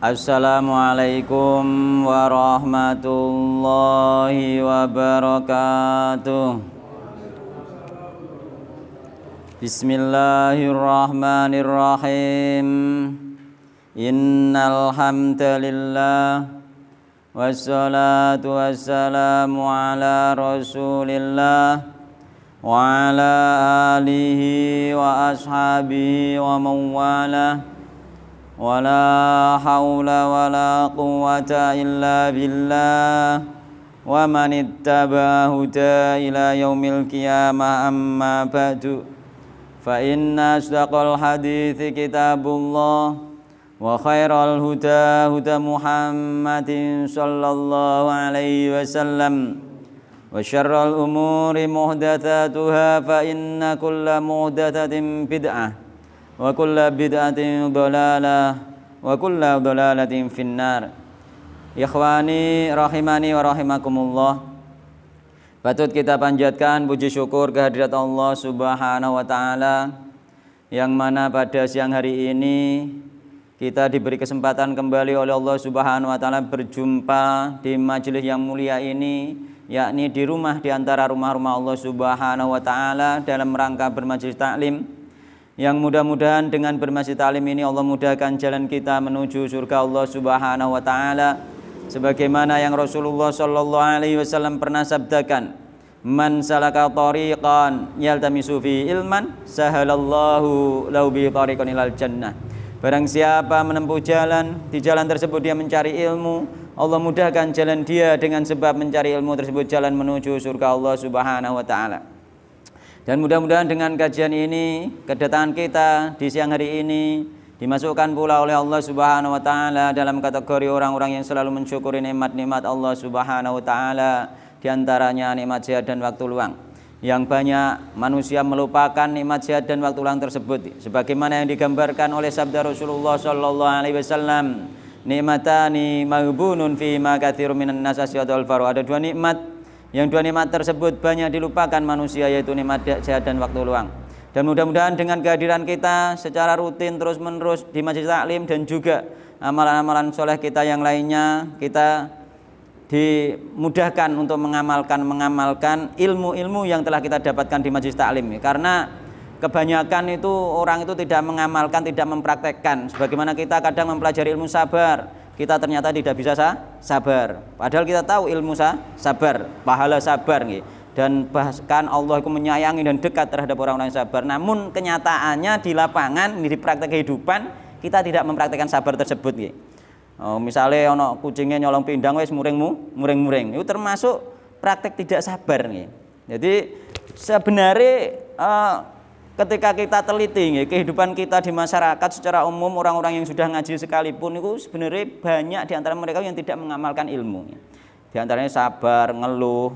Assalamualaikum warahmatullahi wabarakatuh. Bismillahirrahmanirrahim. Innal hamdalillah wassalatu wassalamu ala Rasulillah wa ala alihi wa ashabihi wa mawalah. Wala haula wala quwwata illa billah wa man ittaba'a huda ila yaumil qiyamah amma ba'du fa inna asdaqal hadithi kitabullah wa khairal huda huda Muhammadin sallallahu alaihi wasallam wa syarral umuri muhdatsatuha fa inna kulla muhdatsatin bid'ah wa kulla bid'atin dhalalah wa kulla dhalalatin finnar. Ikhwani rahimani wa rahimakumullah, patut kita panjatkan puji syukur kehadirat Allah Subhanahu wa taala yang mana pada siang hari ini kita diberi kesempatan kembali oleh Allah Subhanahu wa taala berjumpa di majelis yang mulia ini, yakni di rumah di antara rumah-rumah Allah Subhanahu wa taala dalam rangka bermajelis taklim, yang mudah-mudahan dengan bermajelis taklim ini Allah mudahkan jalan kita menuju surga Allah Subhanahu wa taala, sebagaimana yang Rasulullah sallallahu alaihi wasallam pernah sabdakan, man salaka tariqan yaltamisu fi ilman sahalallahu lahu bi tariqan ilal jannah. Barang siapa menempuh jalan, di jalan tersebut dia mencari ilmu, Allah mudahkan jalan dia dengan sebab mencari ilmu tersebut jalan menuju surga Allah Subhanahu wa taala. Dan mudah-mudahan dengan kajian ini, kedatangan kita di siang hari ini dimasukkan pula oleh Allah Subhanahu wa taala dalam kategori orang-orang yang selalu mensyukuri nikmat-nikmat Allah Subhanahu wa taala, di antaranya nikmat sehat dan waktu luang. Yang banyak manusia melupakan nikmat sehat dan waktu luang tersebut, sebagaimana yang digambarkan oleh sabda Rasulullah sallallahu alaihi wasallam, nikmatani maghbunun fi ma katsirun minan nas asyadul faru. Ada dua nikmat, yang dua nikmat tersebut banyak dilupakan manusia, yaitu nikmat sehat dan waktu luang. Dan mudah-mudahan dengan kehadiran kita secara rutin terus-menerus di majelis taklim dan juga amalan-amalan soleh kita yang lainnya, kita dimudahkan untuk mengamalkan ilmu-ilmu yang telah kita dapatkan di majelis taklim. Karena kebanyakan itu orang itu tidak mengamalkan, tidak mempraktekkan. Sebagaimana kita kadang mempelajari ilmu sabar, kita ternyata tidak bisa sabar, padahal kita tahu ilmu sabar, pahala sabar nih. Dan bahkan Allah itu menyayangi dan dekat terhadap orang-orang yang sabar. Namun kenyataannya di lapangan, di praktek kehidupan, kita tidak mempraktekkan sabar tersebut nih. Misalnya ono kucingnya nyolong pindang wes muring-muring, itu termasuk praktek tidak sabar nih. Jadi sebenarnya ketika kita teliti kehidupan kita di masyarakat secara umum, orang-orang yang sudah ngaji sekalipun itu sebenarnya banyak di antara mereka yang tidak mengamalkan ilmu. Di antaranya sabar, ngeluh,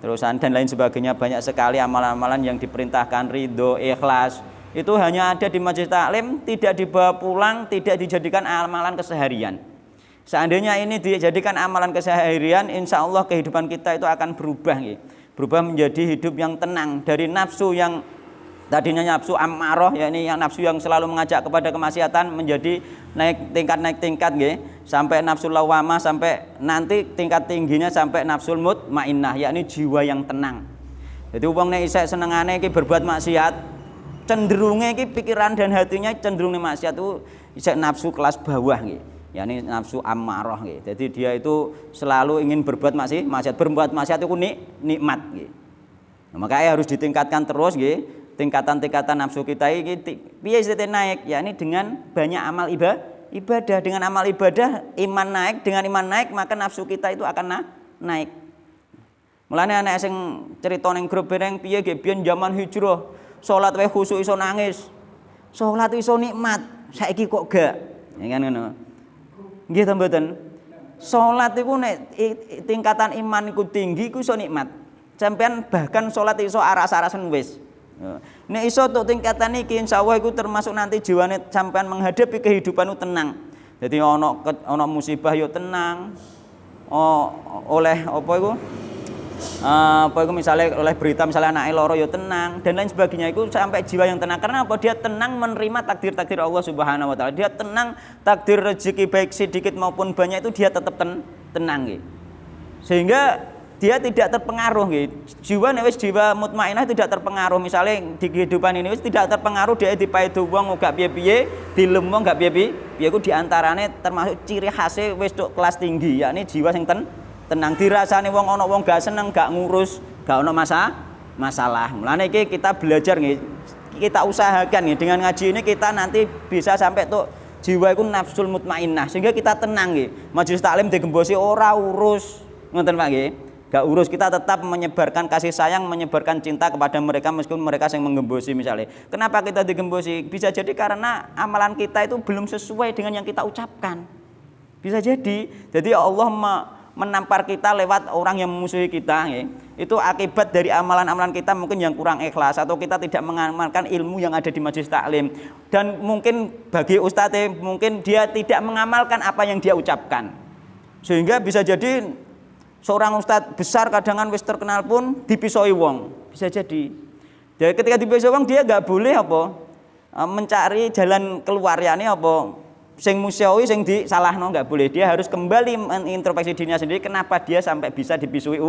terusan dan lain sebagainya, banyak sekali amalan-amalan yang diperintahkan, ridho, ikhlas. Itu hanya ada di majelis taklim, tidak dibawa pulang, tidak dijadikan amalan keseharian. Seandainya ini dijadikan amalan keseharian, insya Allah kehidupan kita itu akan berubah, berubah menjadi hidup yang tenang, dari nafsu yang tadinya nafsu ammaroh, yakni yang nafsu yang selalu mengajak kepada kemaksiatan, menjadi naik tingkat sampai nafsu lawamah, sampai nanti tingkat tingginya sampai nafsul mutmainnah, yakni jiwa yang tenang. Jadi wong nek isih senengane iki berbuat maksiat, cenderungnya iki pikiran dan hatinya cenderung maksiat itu isih nafsu kelas bawah yakni nafsu ammaroh Jadi dia itu selalu ingin berbuat maksiat, berbuat maksiat itu nikmat makanya harus ditingkatkan terus tingkatan-tingkatan nafsu kita ini piye naik, yakni dengan banyak amal ibadah. Dengan amal ibadah iman naik, dengan iman naik maka nafsu kita itu akan naik. Mulane anak sing cerita ning grup bareng piye biyen zaman hijrah, salat wae khusyuk iso nangis. Salat iso nikmat, saiki kok gak. Ya kan ngono. Nggih ta mboten? Salat iku nek tingkatan iman iku tinggi iku iso nikmat. Sampeyan bahkan salat iso aras-arasen wis. Nek iso tuk tingkatan iki insyaallah iku termasuk nanti jiwane sampean menghadapi kehidupan itu tenang. Jadi ono musibah yo tenang. Oleh apa iku? apa itu misalnya oleh berita misalnya anaknya loro ya tenang dan lain sebagainya, itu sampai jiwa yang tenang. Karena apa? Dia tenang menerima takdir-takdir Allah Subhanahu wa taala. Dia tenang takdir rezeki baik sedikit maupun banyak itu dia tetap tenang gitu. Sehingga dia tidak terpengaruh gitu. Jiwa wis jiwa mutmainah tidak terpengaruh. Misalnya di kehidupan ini wis tidak terpengaruh dia dipaidu wong gak piye-piye, dilem wong gak piye-piye. Iku diantarane termasuk ciri khasnya wis tok kelas tinggi, yakni jiwa yang tenang. Dirasani wong ana wong gak seneng, gak ngurus, gak ana masalah. Mulane iki kita belajar nggih. Kita usahakan nggih dengan ngaji ini kita nanti bisa sampai tuh jiwa iku nafsul mutmainnah sehingga kita tenang nggih. Majelis taklim digembosi ora urus. Ngoten Pak nggih. Gak urus, kita tetap menyebarkan kasih sayang, menyebarkan cinta kepada mereka meskipun mereka yang menggembosi misalnya. Kenapa kita digembosi? Bisa jadi karena amalan kita itu belum sesuai dengan yang kita ucapkan. Bisa jadi. Jadi Allah menampar kita lewat orang yang memusuhi kita ya. Itu akibat dari amalan-amalan kita mungkin yang kurang ikhlas atau kita tidak mengamalkan ilmu yang ada di majelis taklim. Dan mungkin bagi ustadz mungkin dia tidak mengamalkan apa yang dia ucapkan. Sehingga bisa jadi seorang ustadz besar kadangan wis terkenal pun dipisoi wong, bisa jadi. Jadi ketika dipisoi wong dia nggak boleh mencari jalan keluarnya apa sing musyoi sing disalahno, nggak boleh. Dia harus kembali mengintrospeksi dirinya sendiri kenapa dia sampai bisa dipisui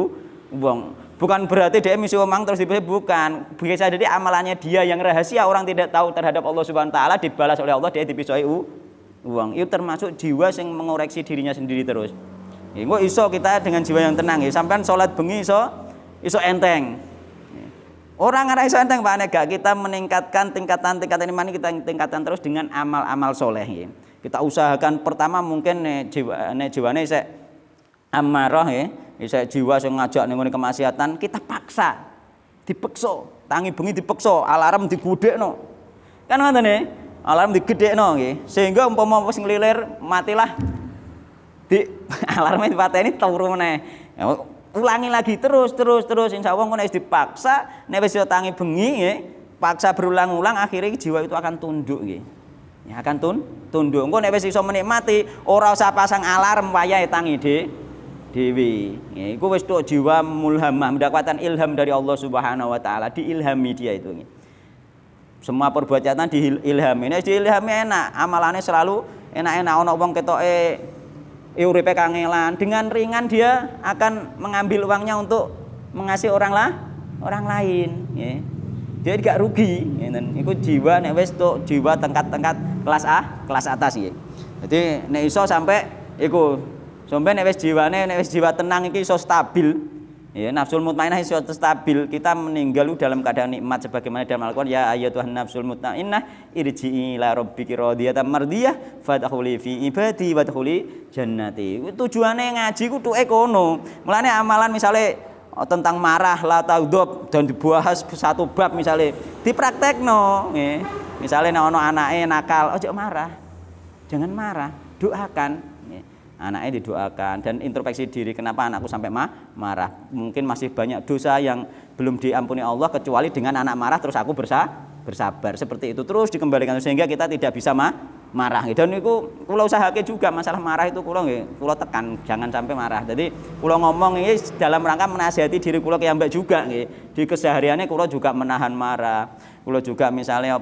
wong. Bukan berarti dia misi omang terus dipisui, bukan. Bisa jadi amalannya dia yang rahasia orang tidak tahu terhadap Allah Subhanahu wa taala dibalas oleh Allah, dia dipisui wong. Itu termasuk jiwa yang mengoreksi dirinya sendiri terus. Engko iso kita dengan jiwa yang tenang ya. Sampean salat bengi iso enteng. Orang ora iso enteng Pak, gak kita meningkatkan tingkatan iman kita tingkatkan terus dengan amal-amal soleh ya. Kita usahakan pertama mungkin jiwane isek amarah ya, isek jiwa sing ngajak ning kemaksiatan, kita paksa. Dipeksa, tangi bengi dipeksa, alarm digudekno. Kan ngoten nggih? Alarm digedhekno nggih. Sehingga umpama wis nglilir matilah di alarmnya dipateni turu meneh. Ulangi lagi terus insyaallah ngono wis dipaksa nek wis tangi bengi nggih, paksa berulang-ulang akhirnya jiwa itu akan tunduk nggih. Ya akan tunduk. Engko nek wis iso menikmati ora usah pasang alarm wayahe tangi dewi. Nggih, iku wis tok jiwa mulhamah, mendapatkan ilham dari Allah Subhanahu wa taala, diilhami dia itu nggih. Semua perbuatan diilhami. Nek diilhami enak, amalannya selalu enak-enak. Ana wong ketoke uripe kangelan, dengan ringan dia akan mengambil uangnya untuk mengasihi orang lain ya. Dia gak rugi ngeten. Iku jiwa nek wis tok jiwa tingkat kelas atas ya. Jadi nek iso sampai iku sampai nek wis jiwa tenang iki iso stabil ya, nafsul mutmainnah iso stabil, kita meninggal dalam keadaan nikmat sebagaimana dalam Al-Qur'an, ya ayyatuhan nafsul mutmainnah irji'i ila rabbiki radiyatan mardiyah fadkhuli fi ibadi wadkhuli jannati. Tujuane ngaji kudu kono. Mulane amalan misale tentang marah la taudub dan dibahas satu bab misalnya dipraktekno nggih. Misale nek ana anake nakal, ojo marah. Jangan marah, doakan. Anaknya didoakan dan introspeksi diri, kenapa anakku sampai marah. Mungkin masih banyak dosa yang belum diampuni Allah kecuali dengan anak marah terus aku bersabar. Seperti itu terus dikembalikan sehingga kita tidak bisa marah. Dan itu kula usahake juga masalah marah itu kula tekan jangan sampai marah. Jadi kula ngomong ini dalam rangka menasihati diri kula kiyambak juga nggih. Di kesehariannya kula juga menahan marah. Kula juga misalnya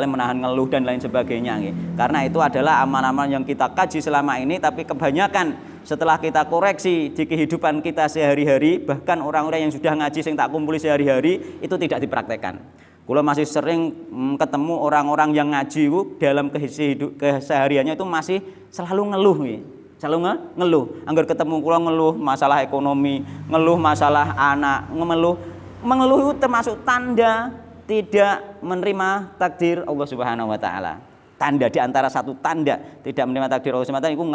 menahan ngeluh dan lain sebagainya nggih. Karena itu adalah amal-amal yang kita kaji selama ini, tapi kebanyakan setelah kita koreksi di kehidupan kita sehari-hari, bahkan orang-orang yang sudah ngaji sing tak kumpuli sehari-hari itu tidak dipraktekkan. Kula masih sering ketemu orang-orang yang ngaji dalam kesehariannya itu masih selalu ngeluh nggih. Selalu ngeluh. Angger ketemu kula ngeluh masalah ekonomi, ngeluh masalah anak, mengeluh itu termasuk tanda tidak menerima takdir Allah Subhanahu wa taala. Tanda di antara satu tanda tidak menerima takdir Allah Subhanahu wa taala itu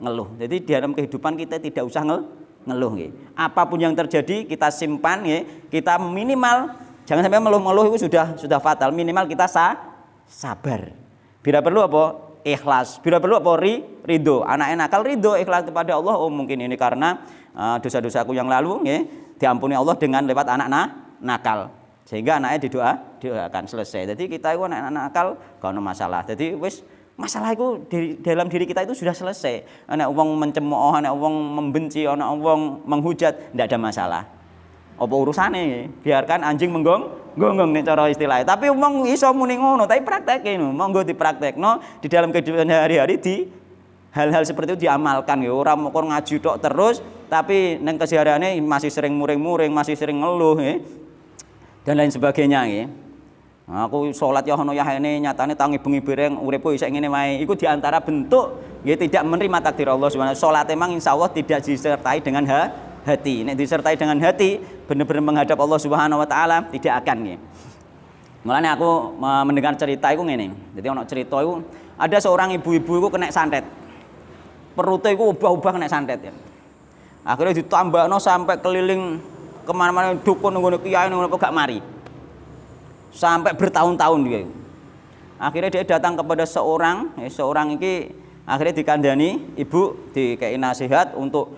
ngeluh. Jadi di dalam kehidupan kita tidak usah ngeluh nggih. Apapun yang terjadi kita simpan nggih, kita minimal jangan sampai ngeluh itu sudah fatal. Minimal kita sabar. Bila perlu apa? Ikhlas. Bila perlu apa? Ridho. Anak nakal ridho, ikhlas kepada Allah. Oh mungkin ini karena dosa-dosaku yang lalu nggih diampuni Allah dengan lewat anak nakal. Sehingga anaknya didoakan selesai. Jadi kita itu anak nakal gak ada masalah. Jadi wis masalah itu dalam diri kita itu sudah selesai. Ana wong mencemooh, ana wong membenci, ana wong menghujat, ndak ada masalah. Apa urusane? Biarkan anjing gonggong nek cara istilahnya. Tapi wong iso muni ngono, tapi praktekke no. Monggo dipraktekno di dalam kehidupan hari-hari di hal-hal seperti itu diamalkan ya. Ora mokor ngaji tok terus, tapi nang kesehariane masih sering muring-muring, masih sering ngeluh ya. Dan lain sebagainya ya. Aku sholat ya ono yahene nyatane tangi bengi bareng uripku isih ngene wae. Iku diantara bentuk nggih tidak menerima takdir Allah Subhanahu. Salat emang insyaallah tidak disertai dengan hati. Nek disertai dengan hati, benar-benar menghadap Allah Subhanahu wa taala tidak akan nggih. Mulane aku mendengar cerita iku ngene. Jadi ono cerita iku ada seorang ibu-ibu iku kena santet. Perutnya iku ubah-ubah kena santet ya. Akhirnya ditambahno sampai keliling kemana-mana dukun ngono kiai ngono kok gak mari. Sampai bertahun-tahun dia. Akhirnya dia datang kepada seorang iki akhirnya dikandani, ibu dikei nasihat untuk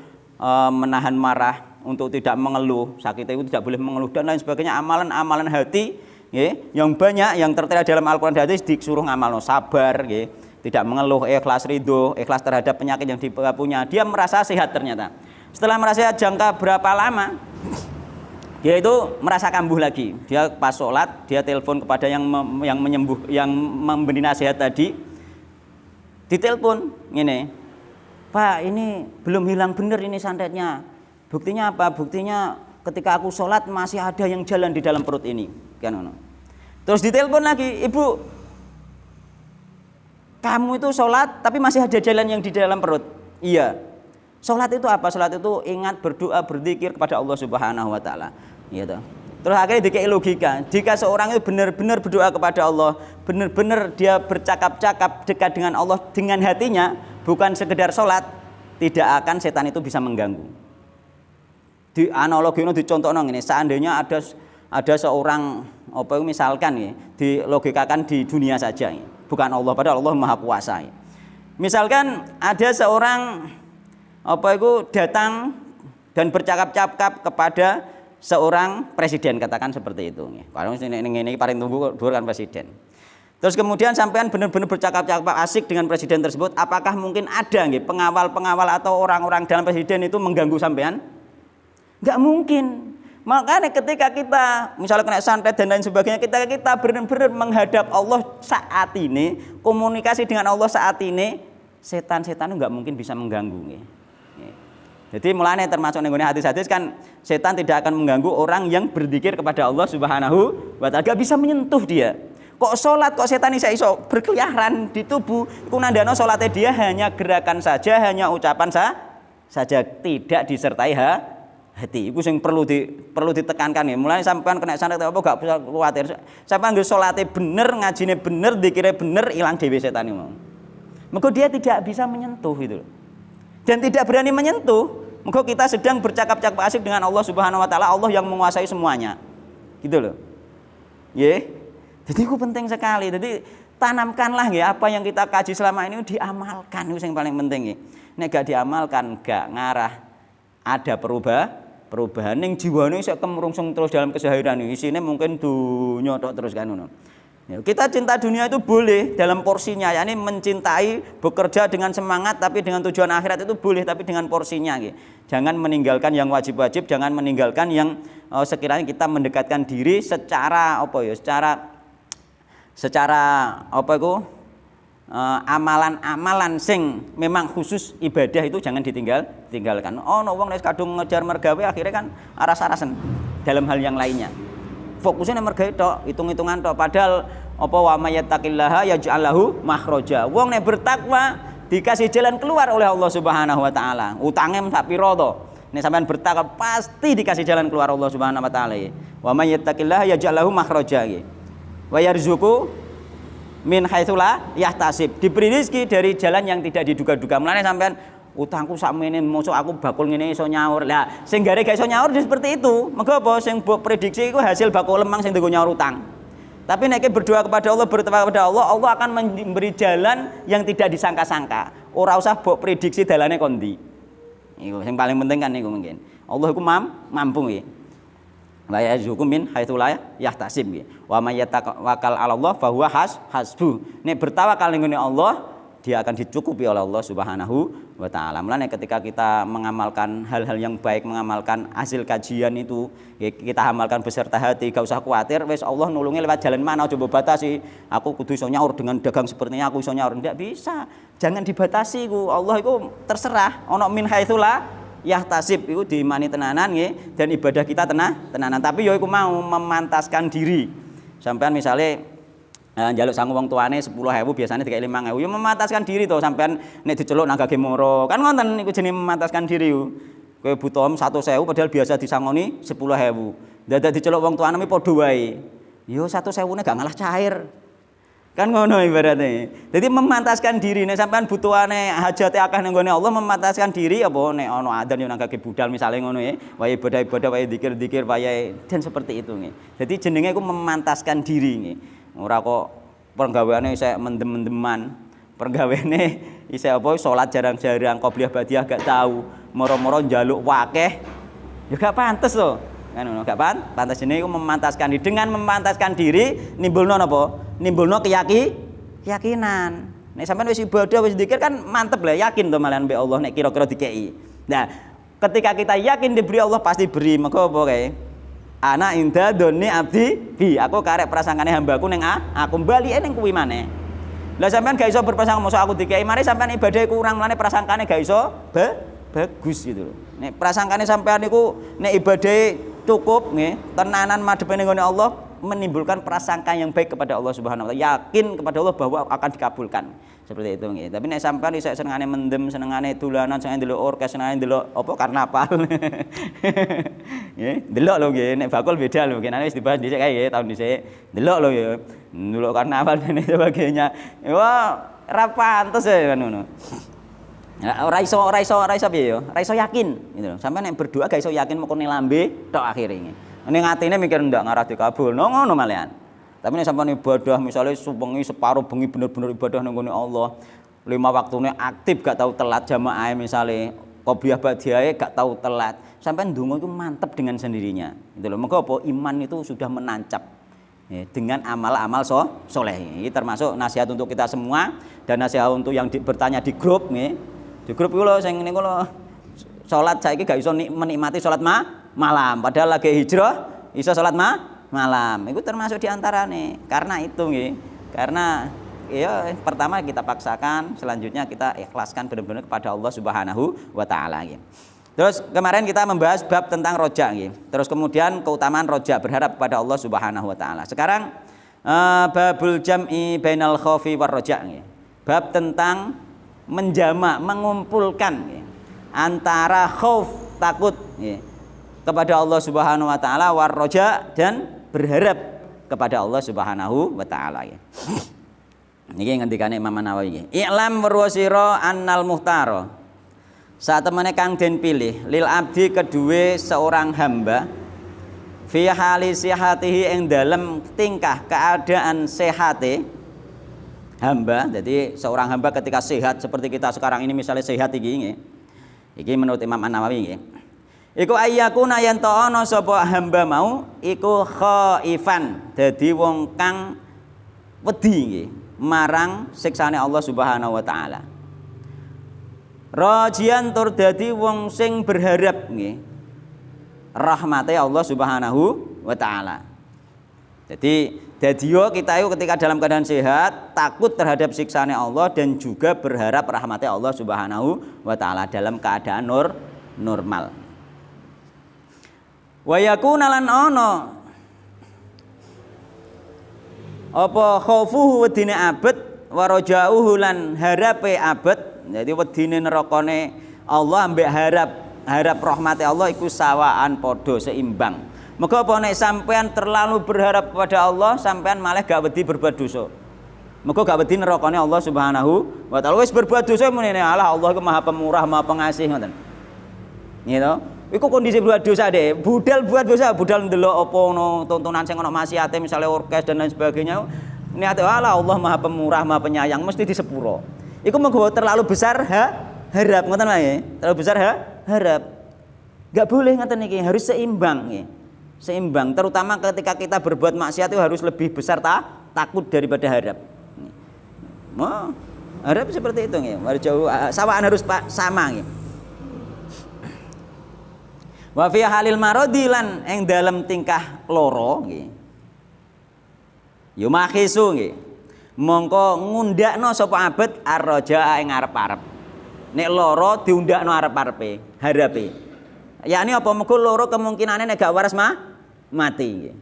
menahan marah, untuk tidak mengeluh, sakit itu tidak boleh mengeluh dan lain sebagainya. Amalan-amalan hati yang banyak yang tertera dalam Al-Qur'an dan hadis disuruh ngamalno sabar, tidak mengeluh, ikhlas ridho, ikhlas terhadap penyakit yang dipunya. Dia merasa sehat ternyata. Setelah merasa sehat jangka berapa lama, dia itu merasa kambuh lagi. Dia pas sholat, dia telepon kepada yang memberi nasihat tadi. Ditelepon, ngene, Pak, ini belum hilang benar ini santetnya. Buktinya apa? Buktinya ketika aku sholat masih ada yang jalan di dalam perut ini. Kan? Terus ditelepon lagi, Ibu, kamu itu sholat tapi masih ada jalan yang di dalam perut. Iya. Sholat itu apa? Sholat itu ingat, berdoa, berzikir kepada Allah Subhanahu wa taala. Gitu. Terus akhirnya dikei logika. Jika seorang itu benar-benar berdoa kepada Allah, benar-benar dia bercakap-cakap dekat dengan Allah dengan hatinya, bukan sekedar sholat, tidak akan setan itu bisa mengganggu. Di analogi ini dicontohkan ini, seandainya ada seorang misalkan ya, dilogikakan di dunia saja, ya. Bukan Allah, padahal Allah Maha Kuasa. Ya. Misalkan ada seorang datang dan bercakap-cakap kepada seorang presiden, katakan seperti itu. Kalau ini paling tunggu dhuwur kan presiden. Terus kemudian sampean benar-benar bercakap-cakap asik dengan presiden tersebut, apakah mungkin ada pengawal-pengawal atau orang-orang dalam presiden itu mengganggu sampean? Enggak mungkin. Makanya ketika kita misalnya kena santet dan lain sebagainya, kita benar-benar menghadap Allah saat ini, komunikasi dengan Allah saat ini, setan-setan enggak mungkin bisa mengganggu. Jadi mulanya termasuk ning hadis-hadis kan setan tidak akan mengganggu orang yang berzikir kepada Allah Subhanahu wa taala, gak bisa menyentuh dia. Kok sholat kok setan iso berkeliaran di tubuh, iku nandano sholatnya dia hanya gerakan saja, hanya ucapan saja, tidak disertai hati. Iku sing perlu ditekankan ya. Mulane sampean kena santet apa gak usah kuwatir. Sampean nggo salate bener, ngajine bener, dzikire bener, ilang dhewe setan iku. Mergo dia tidak bisa menyentuh gitu. Dan tidak berani menyentuh. Mergo kita sedang bercakap-cakap asik dengan Allah Subhanahu wa taala, Allah yang menguasai semuanya. Gitu loh. Nggih. Jadi itu penting sekali. Jadi tanamkanlah ya apa yang kita kaji selama ini diamalkan, itu yang paling penting ya. Nek gak diamalkan gak ngarah ada perubahan ning jiwane iso kemrungsung terus dalam keseharian. Isine mungkin dunya tok terus kan ngono. Ya, kita cinta dunia itu boleh dalam porsinya, yakni mencintai, bekerja dengan semangat tapi dengan tujuan akhirat itu boleh, tapi dengan porsinya gitu. Jangan meninggalkan yang wajib-wajib, jangan meninggalkan yang sekiranya kita mendekatkan diri secara amalan-amalan sing memang khusus ibadah itu jangan ditinggalkan. Oh no, wong nek kadung ngejar mergawe akhirnya kan aras-arasen dalam hal yang lainnya. Fokusnya mergawe tok, hitung-hitungan tok, padahal wa may yattaqillaha yaj'al lahu makhraja. Wong nek bertakwa dikasih jalan keluar oleh Allah Subhanahu wa taala. Utange sak pira to? Nek sampean bertakwa pasti dikasih jalan keluar Allah Subhanahu wa taala. Wa may yattaqillaha yaj'al lahu makhraja. Wa yarzuqu min haitsu la yahtasib. Diberi rezeki dari jalan yang tidak diduga-duga. Mulane sampean utangku sakmene mosok aku bakul ngene iso nyaur. Lah sing gare gak iso nyaur seperti itu. Mergo apa sing mbok prediksi iku hasil bakul lemang sing dienggo nyaur utang. Tapi nek berdoa kepada Allah, bertawakal kepada Allah, Allah akan memberi jalan yang tidak disangka-sangka. Ora usah mbok prediksi dalane kondi. Iku sing paling penting kan niku mungkin. Allah iku mampu nggih. Wa yarzuqu min haitsu la yahtasib nggih. Wa may yatawakkal 'ala Allah fa huwa hasbuh. Nek bertawakal ning Allah, dia akan dicukupi oleh Allah Subhanahu wa taala. Mulane ketika kita mengamalkan hal-hal yang baik, mengamalkan hasil kajian itu, kita amalkan beserta hati, gak usah khawatir, wis Allah nulungi lewat jalan mana, coba batasi. Aku kudu iso nyaur dengan dagang sepertinya, aku iso nyaur, ndak bisa. Jangan dibatasi ku. Allah itu terserah, ono min haitsu la yahtasib itu diimani tenanan nggih, dan ibadah kita tenanan. Tapi yo iku mau memantaskan diri. Sampean misale njaluk sangu wong tuane 10.000 biasanya dikai 5.000. Yo memantaskan diri to sampean nek diceluk nang gage moro. Kan ngoten niku jenenge memantaskan diri yo. Kowe butuh 1.000 padahal biasa disangoni 10.000. Dadak diceluk wong tuane padha wae. Yo 1.000-ne gak ngalah cair. Kan ngono ibaratnya. Jadi memantaskan diri nek sampean butuhane hajate akeh nang gone Allah, memantaskan diri apa nek ana adzan yo nang kaki budal misale ngono ya. Wae ibadah-ibadah, wae zikir-zikir, wae dan seperti itu nggih. Jadi jenenge iku memantaskan diri nggih. Ora kok penggaweane isih mendem-mendeman. Penggaweane isih apa salat jarang-jarang, qobliyah badiah gak tahu, moro-moro njaluk wakeh. Ya gak pantes to. Kan ngono gak pantas jenenge iku memantaskan diri. Dengan memantaskan diri nimbulno napa? Nimbulno keyakinan. Nek sampean wis ibadah wis zikir kan mantep lah, yakin to malahan mbek Allah nek kira-kira dikei. Nah, ketika kita yakin diberi Allah pasti beri. Maka apa kae? Ana inda doni abdi bi. Aku karek prasangkane hambaku ning aku balike ning kuwi maneh. Lah sampean gak iso berprasangka mosok aku dikei mari sampean ibadah kurang mlane prasangkane gak iso bagus gitu lho. Nek prasangkane sampean niku nek ibadah cukup nggih, tenanan madhepe ning Allah menimbulkan prasangka yang baik kepada Allah Subhanahu wa taala, yakin kepada Allah bahwa akan dikabulkan. Seperti itu nggih. Tapi nek sampean isih senengane mendem, senengane dolanan, senengane ndelok orkes, senengane ndelok apa karnaval. Nggih, ndelok lho nggih, nek bakul beda lho. Kenane wis dibahas dhisik kae nggih, tahun dhisik. Ndelok lho ya. Ndelok karnaval dan sebagainya. Wah, ora pantes ya kan ngono. Ora iso piye ya? Ora iso yakin gitu lho. Sampeyan nek berdoa gak iso yakin moko ning lambe tok akhire nggih. Ning atine mikir ndak ngarah dikabulno ngono malian. Tapi nek sampeyan ibadah misale suwengi separo bengi bener-bener ibadah nang ngene Allah, 5 waktune aktif gak tahu telat jamaah misale, qobliyah badiahe gak tahu telat. Sampeyan ndonga itu mantep dengan sendirinya. Gitu loh. Mengko apa iman itu sudah menancap dengan amal-amal soleh. Ini termasuk nasihat untuk kita semua dan nasihat untuk yang bertanya di grup nggih. Di grup iku lho sing niku lho salat saiki gak iso menikmati salat malam, padahal lagi hijrah iso salat malam. Itu termasuk diantarane. Karena itu nggih. Karena ya pertama kita paksakan, selanjutnya kita ikhlaskan benar-benar kepada Allah Subhanahu wa taala nggih. Terus kemarin kita membahas bab tentang roja nggih. Terus kemudian keutamaan roja berharap kepada Allah Subhanahu wa taala. Sekarang babul jam'i bainal khaufi war roja nggih. Bab tentang menjamak, mengumpulkan nggih, antara khauf takut nggih, kepada Allah Subhanahu wa taala war roja dan berharap kepada Allah Subhanahu wa taala nggih. Niki ngendikane Imam Nawawi nggih. I'lam warwasira annal muhtara. Saat temene kang den pilih lil abdi kedue seorang hamba fi hali sihatihi ing dalem tingkah keadaan sehate hamba. Jadi seorang hamba ketika sehat seperti kita sekarang ini misalnya sehat iki nggih. Iki menurut Imam An-Nawawi nggih. Iku ayyakuna yen ta ana sapa hamba mau iku khaifan, dadi wong kang wedi nggih marang siksane Allah Subhanahu wa taala. Rajian tur dadi wong sing berharap nggih rahmate Allah Subhanahu wa taala. Jadi dadiyo kita itu ketika dalam keadaan sehat takut terhadap siksane Allah dan juga berharap rahmate Allah Subhanahu wa taala dalam keadaan normal. Wa yakuna lan ana apa khaufuhu wedine abet wa rajauhu lan harape abet. Jadi wedine nerakane Allah ambek harap rahmate Allah iku sawaan padha seimbang. Maka apa nek sampean terlalu berharap kepada Allah, sampean malah gak wedi berbuat dosa. Maka gak wedi nerakane Allah Subhanahu wa taala. Wis berbuat dosa muni Allah iku Maha Pemurah, Maha Pengasih ngoten. Gitu. Iku kondisi buat dosa deh. Budal buat dosa, budal ndelok apa ono tontonan sing ono maksiate misalnya orkes dan lain sebagainya. Niate Allah Maha Pemurah, Maha Penyayang mesti disepuro. Iku mengko terlalu besar harap ngoten wae. Terlalu besar harap. Enggak boleh ngoten iki, harus seimbang nggih. Seimbang, terutama ketika kita berbuat maksiat itu harus lebih besar takut daripada harap. Harap seperti itu nggih. Jauh sawaan harus sama nggih. Wa fi halil maradi lan ing dalem tingkah loro nggih. Yumakhisu nggih. Mongko ngundakno sapa abet arroja ing arep-arep. Nek loro diundakno arep-arepe, harape. Yakni apa mengko loro kemungkinane nek gak waras mati nggih.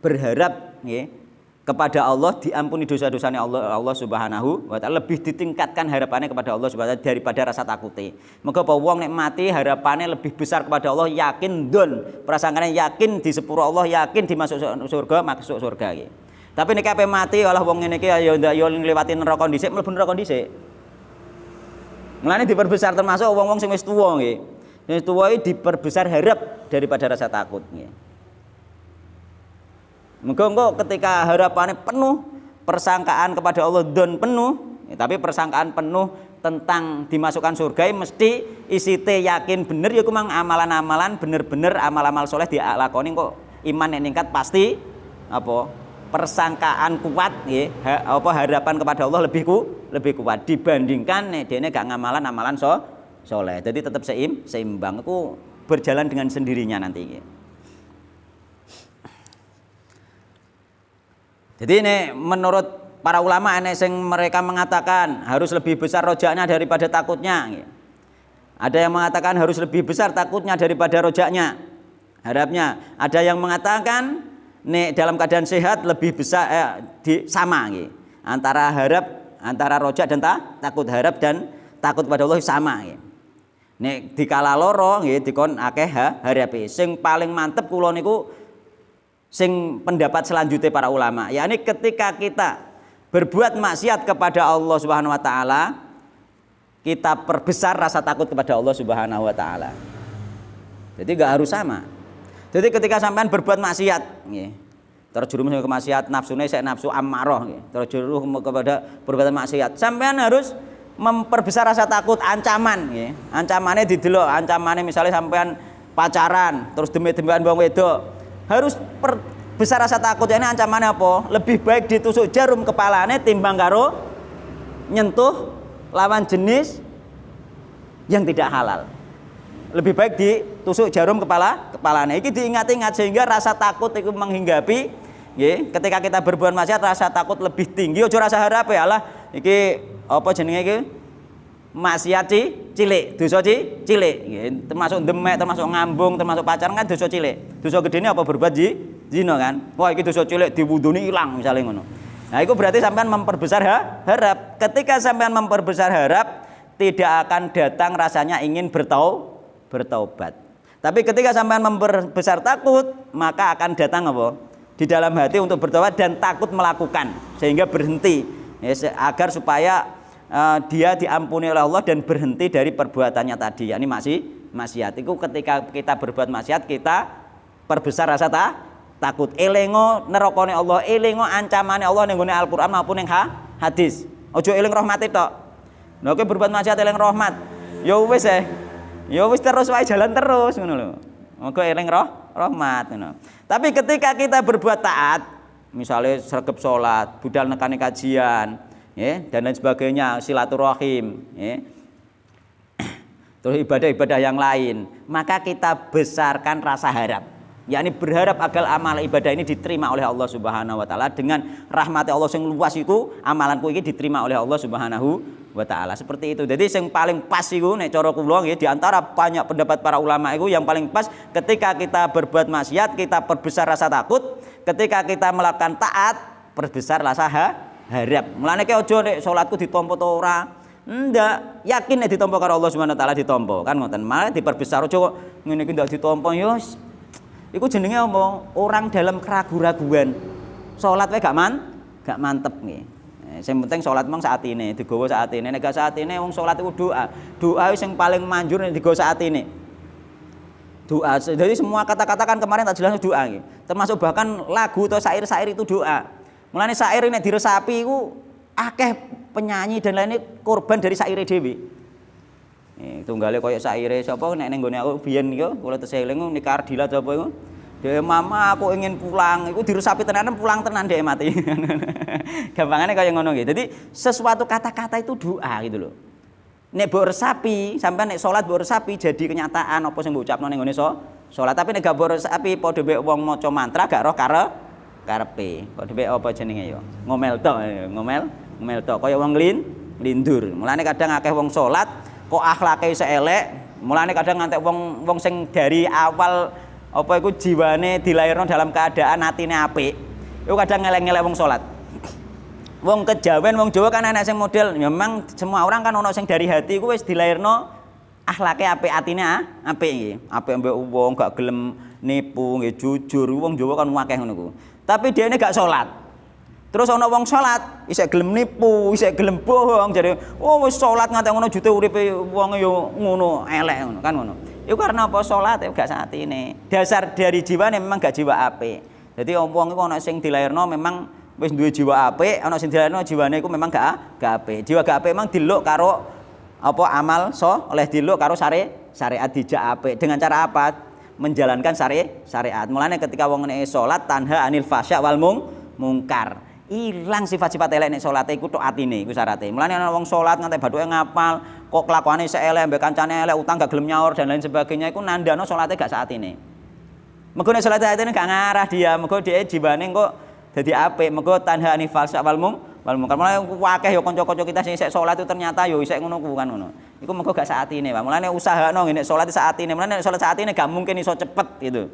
Berharap nggih kepada Allah diampuni dosa-dosanya Allah Subhanahu wa taala, lebih ditingkatkan harapannya kepada Allah Subhanahu wa taala daripada rasa takute. Mengko apa wong nek mati harapannya lebih besar kepada Allah, yakin don, prasangkane yakin di sepuro Allah, yakin dimasuk surga, masuk surga nggih. Tapi nek ape mati olah wong ngene iki ya ndak yo ngliwati neraka dhisik, mlebu neraka dhisik. Mulane diperbesar termasuk wong-wong sing wis tuwa nggih. Sing tuwa iki diperbesar harap daripada rasa takut nggih. Engko ketika harapannya penuh, persangkaan kepada Allah don penuh, tapi persangkaan penuh tentang dimasukkan surga mesti isite yakin bener ya kumang amalan-amalan bener-bener amal-amal soleh dilakoni kok iman yang ningkat pasti apa persangkaan kuat nggih apa harapan kepada Allah lebih kuat dibandingkan nek dene gak ngamalan-amalan soleh. Jadi tetap seimbang itu berjalan dengan sendirinya nanti nggih. Jadi ini menurut para ulama ini yang mereka mengatakan harus lebih besar rojaknya daripada takutnya. Ada yang mengatakan harus lebih besar takutnya daripada rojaknya, harapnya. Ada yang mengatakan nek dalam keadaan sehat lebih besar sama antara rojak dan takut, harap dan takut pada Allah sama. Nek dikala loro dikon akeh harape. Sing paling mantep kula niku sing pendapat selanjutnya para ulama, yakni ketika kita berbuat maksiat kepada Allah Subhanahu wa taala, kita perbesar rasa takut kepada Allah Subhanahu wa taala. Jadi enggak harus sama. Jadi ketika sampean berbuat maksiat nggih, terjerumus ke maksiat, nafsune sek nafsu ammarah nggih, terjerumus kepada perbuatan maksiat, sampean harus memperbesar rasa takut, ancaman nggih. Ancamane didelok, ancamane misalnya sampean pacaran terus demi-demian wong wedok, harus besar rasa takutnya. Ini ancamannya apa? Lebih baik ditusuk jarum kepalanya timbang karo nyentuh lawan jenis yang tidak halal. Lebih baik ditusuk jarum kepalanya. Ini diingat-ingat sehingga rasa takut itu menghinggapi. Ketika kita berbuat maksiat rasa takut lebih tinggi. Ojo rasa harap ya Allah. Iki apa jenenge iki? Maksiat cilik, dosa cilik, termasuk demek, termasuk ngambung, termasuk pacaran kan dosa cilik. Dosa gedene apa berbuat zina kan? Wah iki dosa cilik diwuduni ilang misalnya ngono. Nah itu berarti sampean memperbesar harap. Ketika sampean memperbesar harap, tidak akan datang rasanya ingin bertaubat. Tapi ketika sampean memperbesar takut, maka akan datang apa? Di dalam hati untuk bertaubat dan takut melakukan, sehingga berhenti agar supaya dia diampuni oleh Allah dan berhenti dari perbuatannya tadi, yakni maksiat. Itu ketika kita berbuat maksiat kita perbesar rasa takut. Elingo nerakane Allah, elingo ancamane Allah ning gone Al-Qur'an maupun ning hadis. Ojo eling rahmat tok. Nek kowe berbuat maksiat eling rahmat, ya wis ya wis terus wae jalan terus ngono lho. Monggo eling rahmat ngono. Tapi ketika kita berbuat taat, misalnya sregep salat, budal nekani kajian, dan lain sebagainya, silaturahim, terus ibadah-ibadah yang lain, maka kita besarkan rasa harap, yakni berharap agar amal ibadah ini diterima oleh Allah Subhanahu wa taala dengan rahmat Allah yang luas iku, amalanku ini diterima oleh Allah Subhanahu wa taala. Seperti itu. Jadi yang paling pas iku nek cara kula nggih, di antara banyak pendapat para ulama itu yang paling pas ketika kita berbuat maksiat kita perbesar rasa takut, ketika kita melakukan taat perbesar rasa harap. Mulane ki aja nek salatku ditampa ta ora. Ndak, yakin nek ditampa karo Allah Subhanahu wa taala ditampa, kan ngoten. Malah diperbesar aja kok ngene iki ndak ditampa ya. Iku jenenge apa? Orang dalam keraguan-raguan. Salat wae gak mantep nggih. Sing penting salat mong saatine, digawa saatine. Nek gak saatine wong salat iku doa. Doa sing paling manjur nek digawa saatine. Doa. Jadi semua kata-kata kan kemarin tak jelas doa nggih. Termasuk bahkan lagu atau syair-syair itu doa. Mulane syair nek diresapi iku akeh penyanyi dan lainnya korban dari syair dhewe. Tunggale koyo syaire sapa nek ning gone aku biyen iku kula tesih eling Nika Ardila sapa iku. Dek mama aku ingin pulang, iku diresapi tenanan pulang tenan dek mati. Gampangannya kaya ngono gitu. Jadi sesuatu kata-kata itu doa gitu loh. Nek mbok resapi, sampean nek salat mbok resapi jadi kenyataan apa sing mbok ucapno ning ngene salat. Tapi nek gak mbok resapi padha mek wong maca mantra gak roh karepe. Padha mek apa jenenge ya? Ngomel tok kaya wong nglindur. Mulane kadang akeh wong salat kok akhlake isih elek. Mulane kadang ngantek wong sing dari awal apa iku jiwane dilairno dalam keadaan atine apik. Iku kadang ngelek-ngelek wong salat. Wong kejawen wong Jawa kan ana sing model memang semua orang kan ono sing dari hati iku wis dilairno akhlake apik, atine apik iki. Apik mbek wong gak gelem nipu, nggih jujur. Wong Jawa kan akeh ngono ku. Tapi dhekne gak salat. Terus ana wong salat isih gelem nipu, isih gelem bohong jare, "Oh wis salat nganti ngono jute uripe wong yo ngono, elek ngono." Kan ngono. Iku karena apa salat gak saatine. Dasar dari jiwane memang gak jiwa apik. Jadi wong iku ana sing dilairno memang wis duwe jiwa apik, ana sing dilairno jiwane iku memang gak apik. Jiwa gak apik memang diluk karo apa amal oleh diluk karo syariat dijak apik. Dengan cara apa? Menjalankan syariat. Mulane ketika wong nek salat tanha anil fasya wal mungkar. Ilang sifat-sifat elek nek salate iku tok atine iku syarate. Mulane ana wong salat nganti bathuke ngapal, kok kelakuane isih elek, mbek kancane elek, utang gak gelem nyaur dan lain sebagainya iku nandano salate gak saatine. Mergo nek salate atine gak ngarah dia, mergo dhek jiwane kok dadi apik, mergo tanha anil fasya wal mungkar. Mulane akeh ya kanca-kanca kita sing isih salat itu ternyata ya isih ngono ku kan ngono. Iku mergo gak saatine, Pak. Mulane usahakno nek salat saatine. Mulane nek salat saatine gak mungkin iso cepet gitu.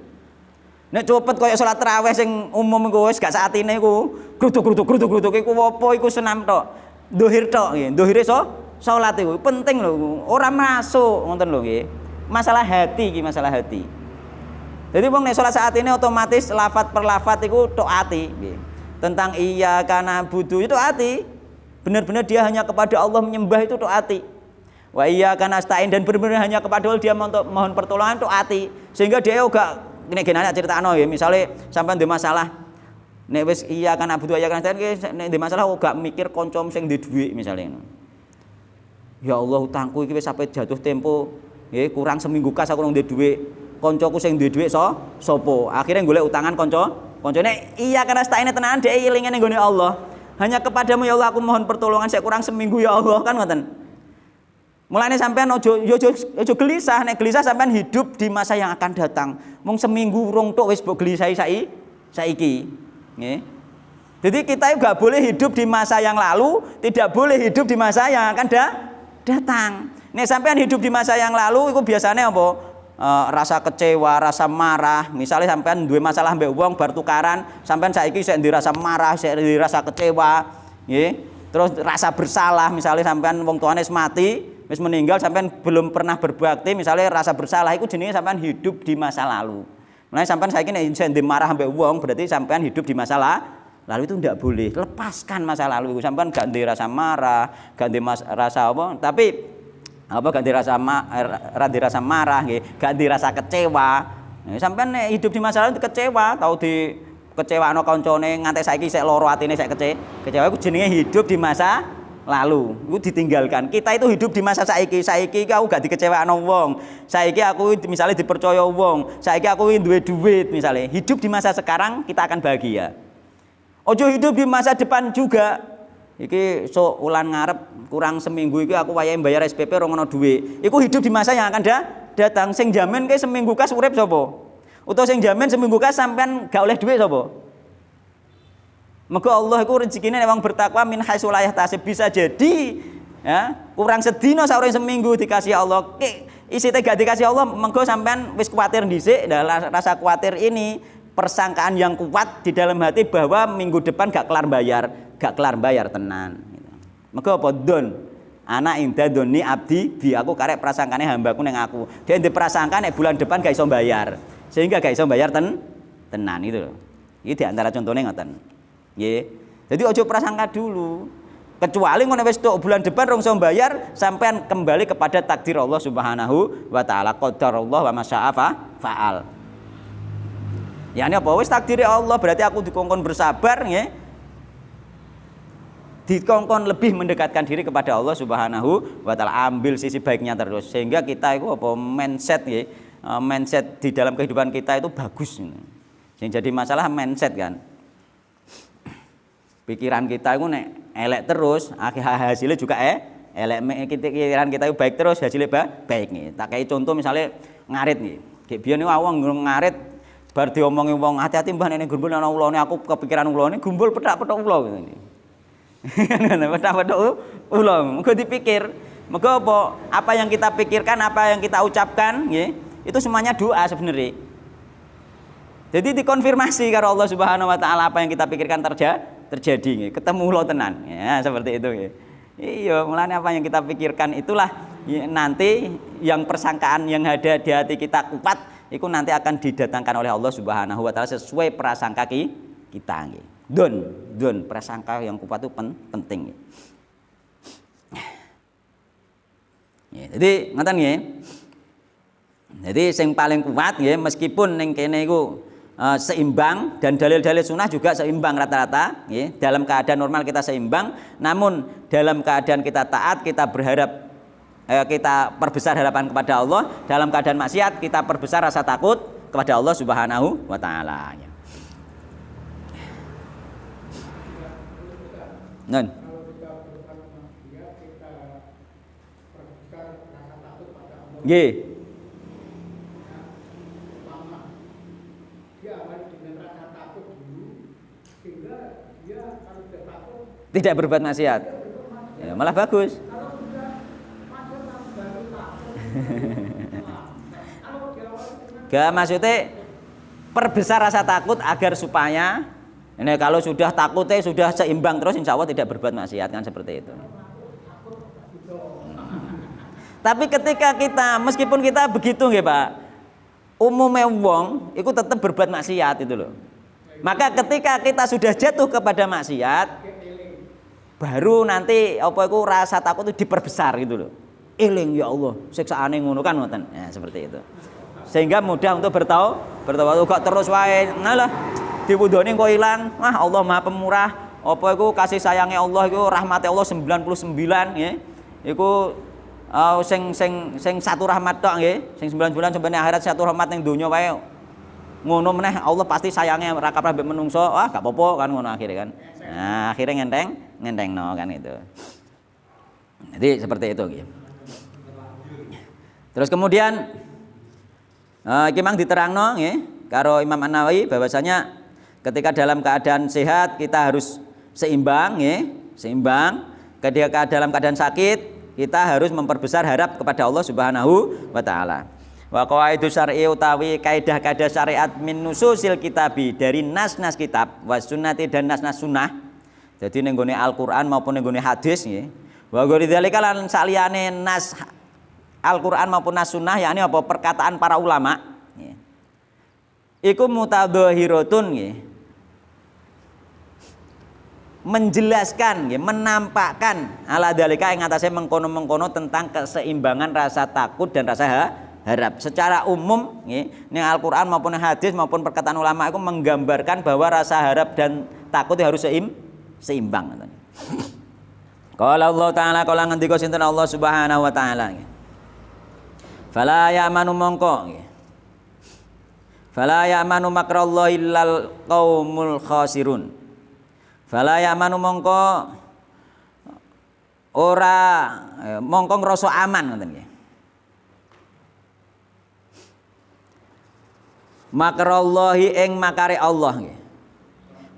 Nek cepet kaya salat tarawih sing umum iku wis gak saatine iku grutuk iku apa iku senam tok. Ndohir tok nggih. Ndohire salat iku penting lho. Ora masuk ngoten lho nggih. Masalah hati iki, masalah hati. Jadi wong nek salat saatine otomatis lafat per lafat iku tok ati nggih. Tentang iya kana budu itu ati. Benar-benar dia hanya kepada Allah menyembah itu tok ati. Wa iya kana stain dan benar-benar hanya kepada Allah dia mohon pertolongan tok ati. Sehingga dia juga nek genane critakno ya, misale sampean ndek masalah nek wis iya kan abudu ya kan nek ndek masalah gak mikir kanca sing ndek dhuwit misale ngono. Ya Allah utangku iki wis sampe jatuh tempo, nggih kurang seminggu kas aku ndek dhuwit. Kancaku sing ndek dhuwit sapa? Akhire golek utangan kanca nek iya kan astaine tenan dhek elinge ning gone Allah. Hanya kepadamu ya Allah aku mohon pertolongan saya kurang seminggu ya Allah kan ngoten. Mulane sampean ojo gelisah, nek gelisah sampean hidup di masa yang akan datang. Mung seminggu urung tok wis mbok gelisahi saiki. Nggih. Jadi kita juga boleh hidup di masa yang lalu, tidak boleh hidup di masa yang akan datang. Nek sampean hidup di masa yang lalu iku biasanya apa? Rasa kecewa, rasa marah. Misalnya sampean duwe masalah mbek wong bar tukaran, sampean saiki sik dirasa marah, sik dirasa kecewa, nggih. Terus rasa bersalah, misalnya sampean wong tuane wis mati, wis meninggal sampean belum pernah berbakti, misalnya rasa bersalah itu jenenge sampean hidup di masa lalu. Mulane sampean saiki nek isih marah ambek wong berarti sampean hidup di masa lalu itu ndak boleh. Lepaskan masa lalu itu. Sampean gak ndek rasa marah, gak ndek rasa apa, tapi apa gak ndek rasa marah nggih, gak ndek rasa kecewa. Sampean nek hidup di masa lalu kecewa, tau di kecewano kancane nganti saiki sik lara atine sik kecewa iku jenenge hidup di masa lalu. Iku ditinggalkan. Kita itu hidup di masa saiki. Saiki aku gak dikecewakno wong. Saiki aku misalnya dipercaya wong. Saiki aku duwe duit misalnya. Hidup di masa sekarang kita akan bahagia. Ojo hidup di masa depan juga. Iki sok ulan ngarep kurang seminggu iki aku wayahe bayar SPP ora ngono duit. Iku hidup di masa yang akan datang. Sing jamin ke seminggu kas urip sapa? Utawa sing jamin seminggu kas sampean gak oleh duit sapa? Mergo Allah iku rezekine nek wong bertakwa min haitsu la yahtasib bisa jadi ya, kurang sedina saureng seminggu dikasih Allah. Isite gak dikasih Allah mergo sampean wis kuwatir dhisik, rasa kuwatir ini persangkaan yang kuat di dalam hati bahwa minggu depan gak kelar bayar tenan gitu. Mergo apa don anak inda doni abdi bi aku karek prasangkane hambaku ning aku. Dia ndek prasangka nek bulan depan gak iso bayar. Sehingga gak iso bayar tenan itu loh. Iki di antara contohnya ngoten. Nggih. Jadi ojo prasangka dulu. Kecuali ngono wis tok bulan depan rong iso bayar, sampean kembali kepada takdir Allah Subhanahu wa taala. Qadarullah wa masya'a fa'al. Ya ini apa wis takdir Allah berarti aku dikongkon bersabar nggih. Dikongkon lebih mendekatkan diri kepada Allah Subhanahu wa taala, ambil sisi baiknya terus sehingga kita itu apa mindset nggih. Mindset di dalam kehidupan kita itu bagus. Yang jadi masalah mindset kan. Pikiran kita itu nek elek terus, hasilnya juga elek. Pikiran kita itu baik terus, hasilnya baik nih. Tak kayak contoh misalnya ngarit nih. Kayak biyen niku awang ngarit bar diomongi wong hati-hati Mbah nek gumbul ana ulane aku kepikiran ulane gumbul petak-petok ula ngene. Petak-petok ula. Muga dipikir. Muga apa yang kita pikirkan, apa yang kita ucapkan nggih, itu semuanya doa sebenarnya. Jadi dikonfirmasi karo Allah Subhanahu wa taala apa yang kita pikirkan terjadi nggih. Ketemu lo tenan. Ya, seperti itu nggih. Iya, mulane apa yang kita pikirkan itulah nanti yang persangkaan yang ada di hati kita kuat itu nanti akan didatangkan oleh Allah Subhanahu wa taala sesuai prasangka kita nggih. Don prasangka yang kuat itu penting nggih. Ya, jadi ngoten nggih. Jadi yang paling kuat nggih meskipun ning kene iku seimbang dan dalil-dalil sunnah juga seimbang rata-rata ya. Dalam keadaan normal kita seimbang, namun dalam keadaan kita taat kita berharap kita perbesar harapan kepada Allah, dalam keadaan maksiat kita perbesar rasa takut kepada Allah Subhanahu wa taala ya. Nun. Nggih. Tidak berbuat maksiat. Ya, malah bagus. Gak maksudnya perbesar rasa takut agar supaya ini kalau sudah takutnya sudah seimbang terus insya Allah tidak berbuat maksiat kan seperti itu. Tapi ketika kita meskipun kita begitu nggih Pak, umumnya wong itu tetap berbuat maksiat itu loh. Maka ketika kita sudah jatuh kepada maksiat baru nanti apa itu rasa takut itu diperbesar gitu loh. Eling ya Allah, siksaane ngono kan ngoten. Ya, seperti itu. Sehingga mudah untuk bertaubat kok terus wae. Ngalah diwudoni kok ilang. Wah, Allah Maha Pemurah. Apa iku kasih sayangnya Allah iku rahmate Allah 99 ya. Iku sing satu rahmat tok nggih. Sing 99 sampai akhirat satu rahmat ning donya wae. Ngono meneh Allah pasti sayangnya ra kaprah mbek menungso. Wah, gak apa-apa kan ngono akhirnya kan. Nah, akhirnya ngentengno kan itu. Jadi seperti itu gitu. Terus kemudian iki mang diterangno nggih karo Imam An-Nawawi bahwasanya ketika dalam keadaan sehat kita harus seimbang nggih, seimbang. Ketika dalam keadaan sakit kita harus memperbesar harap kepada Allah Subhanahu wa taala. Wa qawaidus syar'i utawi kaidah-kaidah syariat min nususil kitabi dari nas-nas kitab was sunnati dan nas-nas sunnah. Jadi ning gone Al-Qur'an maupun ning gone hadis nggih. Wa ghaidzalika lan saliyane nas Al-Qur'an maupun nas sunnah yakni apa perkataan para ulama nggih. Iku mutadzahiratun nggih. Menjelaskan nggih, menampakkan ala dzalika ing atase mengkono-mengkono tentang keseimbangan rasa takut dan rasa harap. Secara umum nggih, ning Al-Qur'an maupun hadis maupun perkataan ulama itu menggambarkan bahwa rasa harap dan takut harus seimbang. Qala Allah taala kala ngendika sinten Allah Subhanahu wa taala nggih. Fala ya'manu mongko nggih. Fala ya'manu makrallahi illal qaumul khasirun. Fala ya'manu mongko ora mongko ngrasa aman ngoten nggih. Makrallahi ing makare Allah nggih.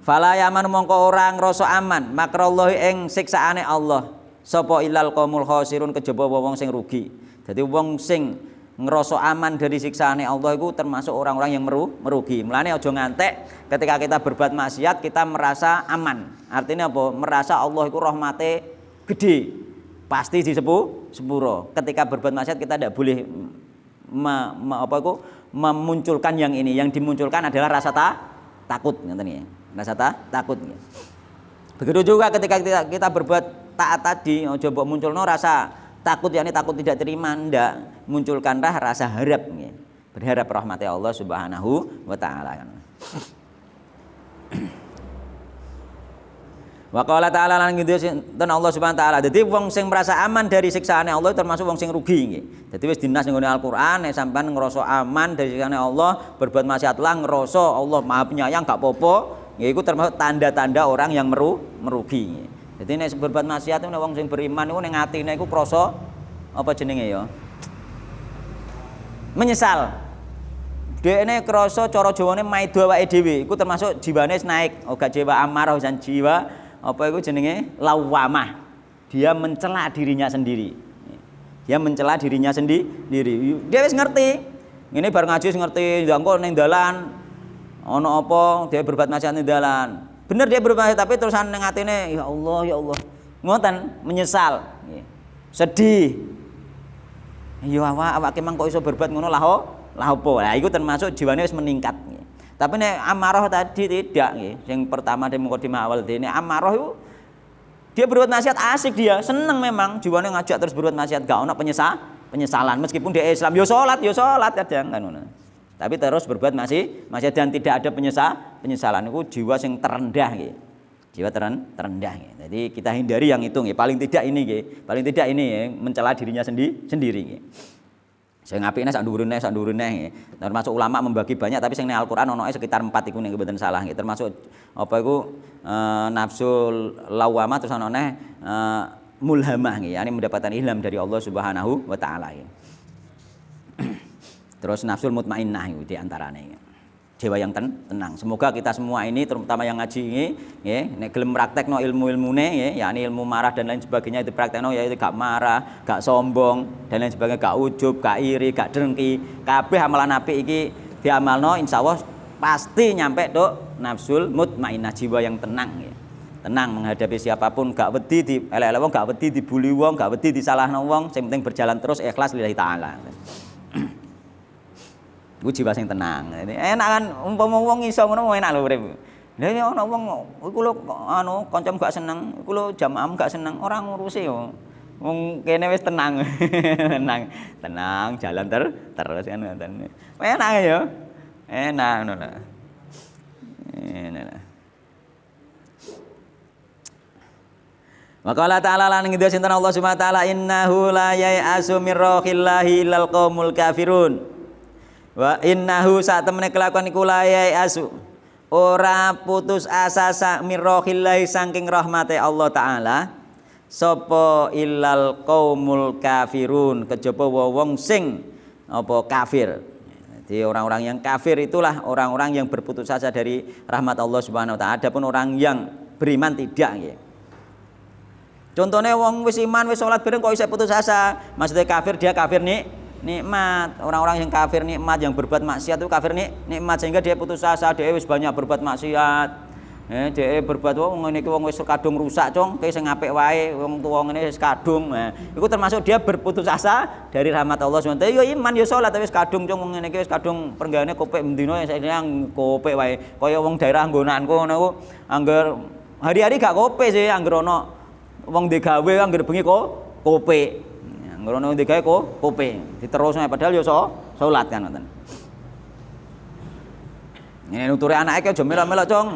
Fala ya'manu mongko ora ngrasa aman makrallahi ing siksaane Allah. Sapa ilal qaumul khasirun kejaba wong sing rugi. Jadi wong sing ngerasa aman dari siksaane Allah itu termasuk orang-orang yang merugi. Mulane aja ngantek ketika kita berbuat maksiat kita merasa aman. Artinya apa? Merasa Allah itu rahmate gede. Pasti sepuro. Ketika berbuat maksiat kita tidak boleh memunculkan yang ini. Yang dimunculkan adalah rasa takut, ngoten ya. Rasa takut. Begitu juga ketika kita berbuat taat tadi, aja mbok munculno rasa takut, yakni takut tidak terima, ndak, munculkanlah rasa harap nggih. Berharap rahmat Allah Subhanahu wa taala. Wa qala ta'ala lan ngendika sinten Allah Subhanahu wa taala. Dadi wong sing merasa aman dari siksaane Allah termasuk wong sing rugi nggih. Dadi wis dinas ning Al-Qur'an nek sampean ngrasa aman dari siksaane Allah, berbuat maksiat lah ngrasa Allah Maha Penyayang gak apa-apa, nggih iku termasuk tanda-tanda orang yang merugi. Dadi nek berbuat maksiat nek wong sing beriman iku ning atine iku krasa apa jenenge ya? Menyesal. Dekne krasa cara Jawane maido awake dhewe, iku termasuk jiwane naik, ora jiwa amarah dan jiwa apa itu jenenge lawamah. Dia mencela dirinya sendiri. Dia mencela dirinya sendiri. Dia wis ngerti. Ngene bar ngaji wis ngerti, ndangko ning dalan ana apa dia berbuat maksiat ning dalan. Bener dia berbuat maksiat tapi terusan ning atine ya Allah. Ngoten, menyesal. Sedih. Ya awake mang kok iso berbuat ngono lah apa. Lah iku termasuk jiwane wis meningkat. Tapi nek amarah tadi tidak nggih. Yang pertama di mukadimah awal dene amarah itu dia berbuat maksiat asik dia, seneng memang jiwane ngajak terus berbuat maksiat gak ono penyesalan meskipun dia Islam yo salat kadang kan ngono. Tapi terus berbuat maksiat dan tidak ada penyesalan itu jiwa sing terendah nggih. Jiwa terendah nggih. Jadi kita hindari yang itu nggih. Paling tidak ini nggih. Paling tidak ini ya, mencela dirinya sendiri nggih. Sing apikne sak dhuwurne nggih. Termasuk ulama membagi banyak tapi sing ning Al-Qur'an ono sekitar 4 iku nek mboten salah nggih. Termasuk apa iku nafsul lawamah terus ono mulhamah nggih. Yani mendapatkan ilham dari Allah Subhanahu wa taala nggih. Terus nafsul mutmainnah iku di antarane nggih. Jiwa yang tenang. Semoga kita semua ini terutama yang ngaji ini nggih nek gelem praktekno ilmu-ilmune nggih yakni ilmu marah dan lain sebagainya itu praktekno yaitu gak marah, gak sombong dan lain sebagainya, gak ujub, gak iri, gak dengki. Kabeh amalan apik iki diamalno insyaallah pasti nyampe tok nafsul mutmainnah, jiwa yang tenang nggih. Tenang menghadapi siapapun, gak wedi di elek-elek wong, gak wedi dibuli wong, gak wedi disalahno wong, sing penting berjalan terus ikhlas lillahi taala. Iku jiwa sing tenang. Enak kan umpama wong iso ngono enak lho urip. Lah ya ana wong iku lho kancam gak seneng, iku lho jamaah gak seneng, ora ngurusi yo. Wong kene wis tenang. tenang jalan terus kan ngoten. Enak ya. Enak ngono lho. Enak. Wa qala ta'ala lan ngendika sinten Allah Subhanahu wa taala innahu la ya'asu mir rohillahi illal qaumul kafirun. Wa innahu sak temene kelakuan iku layak asu ora putus asa sak mirrohillahi saking rahmate Allah taala sapa illal qaumul kafirun kejaba wong sing apa kafir. Jadi orang-orang yang kafir itulah orang-orang yang berputus asa dari rahmat Allah Subhanahu wa taala. Adapun orang yang beriman tidak nggih. Contohnya wong wis iman wis salat bareng kok isih putus asa. Maksudnya kafir dia kafir nikmat. Orang-orang yang kafir nikmat, yang berbuat maksiat itu kafir nikmat sehingga dia putus asa, dia wis banyak berbuat maksiat. Dia berbuat wong ngene iki wong wis kadung rusak, Cong. Ki sing apik wae, wong tuwa ngene wis kadung. Iku termasuk dia berputus asa dari rahmat Allah SWT. Ya iman ya salat wis kadung, Cong. Wong ngene iki wis kadung prenggane kopek mendino yang kopek wae. Kaya wong daerah nggonanku ngono ku angger hari-hari gak kopek sih, angger ana wong digawe angger bengi kok kopek. Ngono digawe kok kope diterusno padahal ya salat kan ngoten. Ngene nuture anake aja melok-melok, Cong.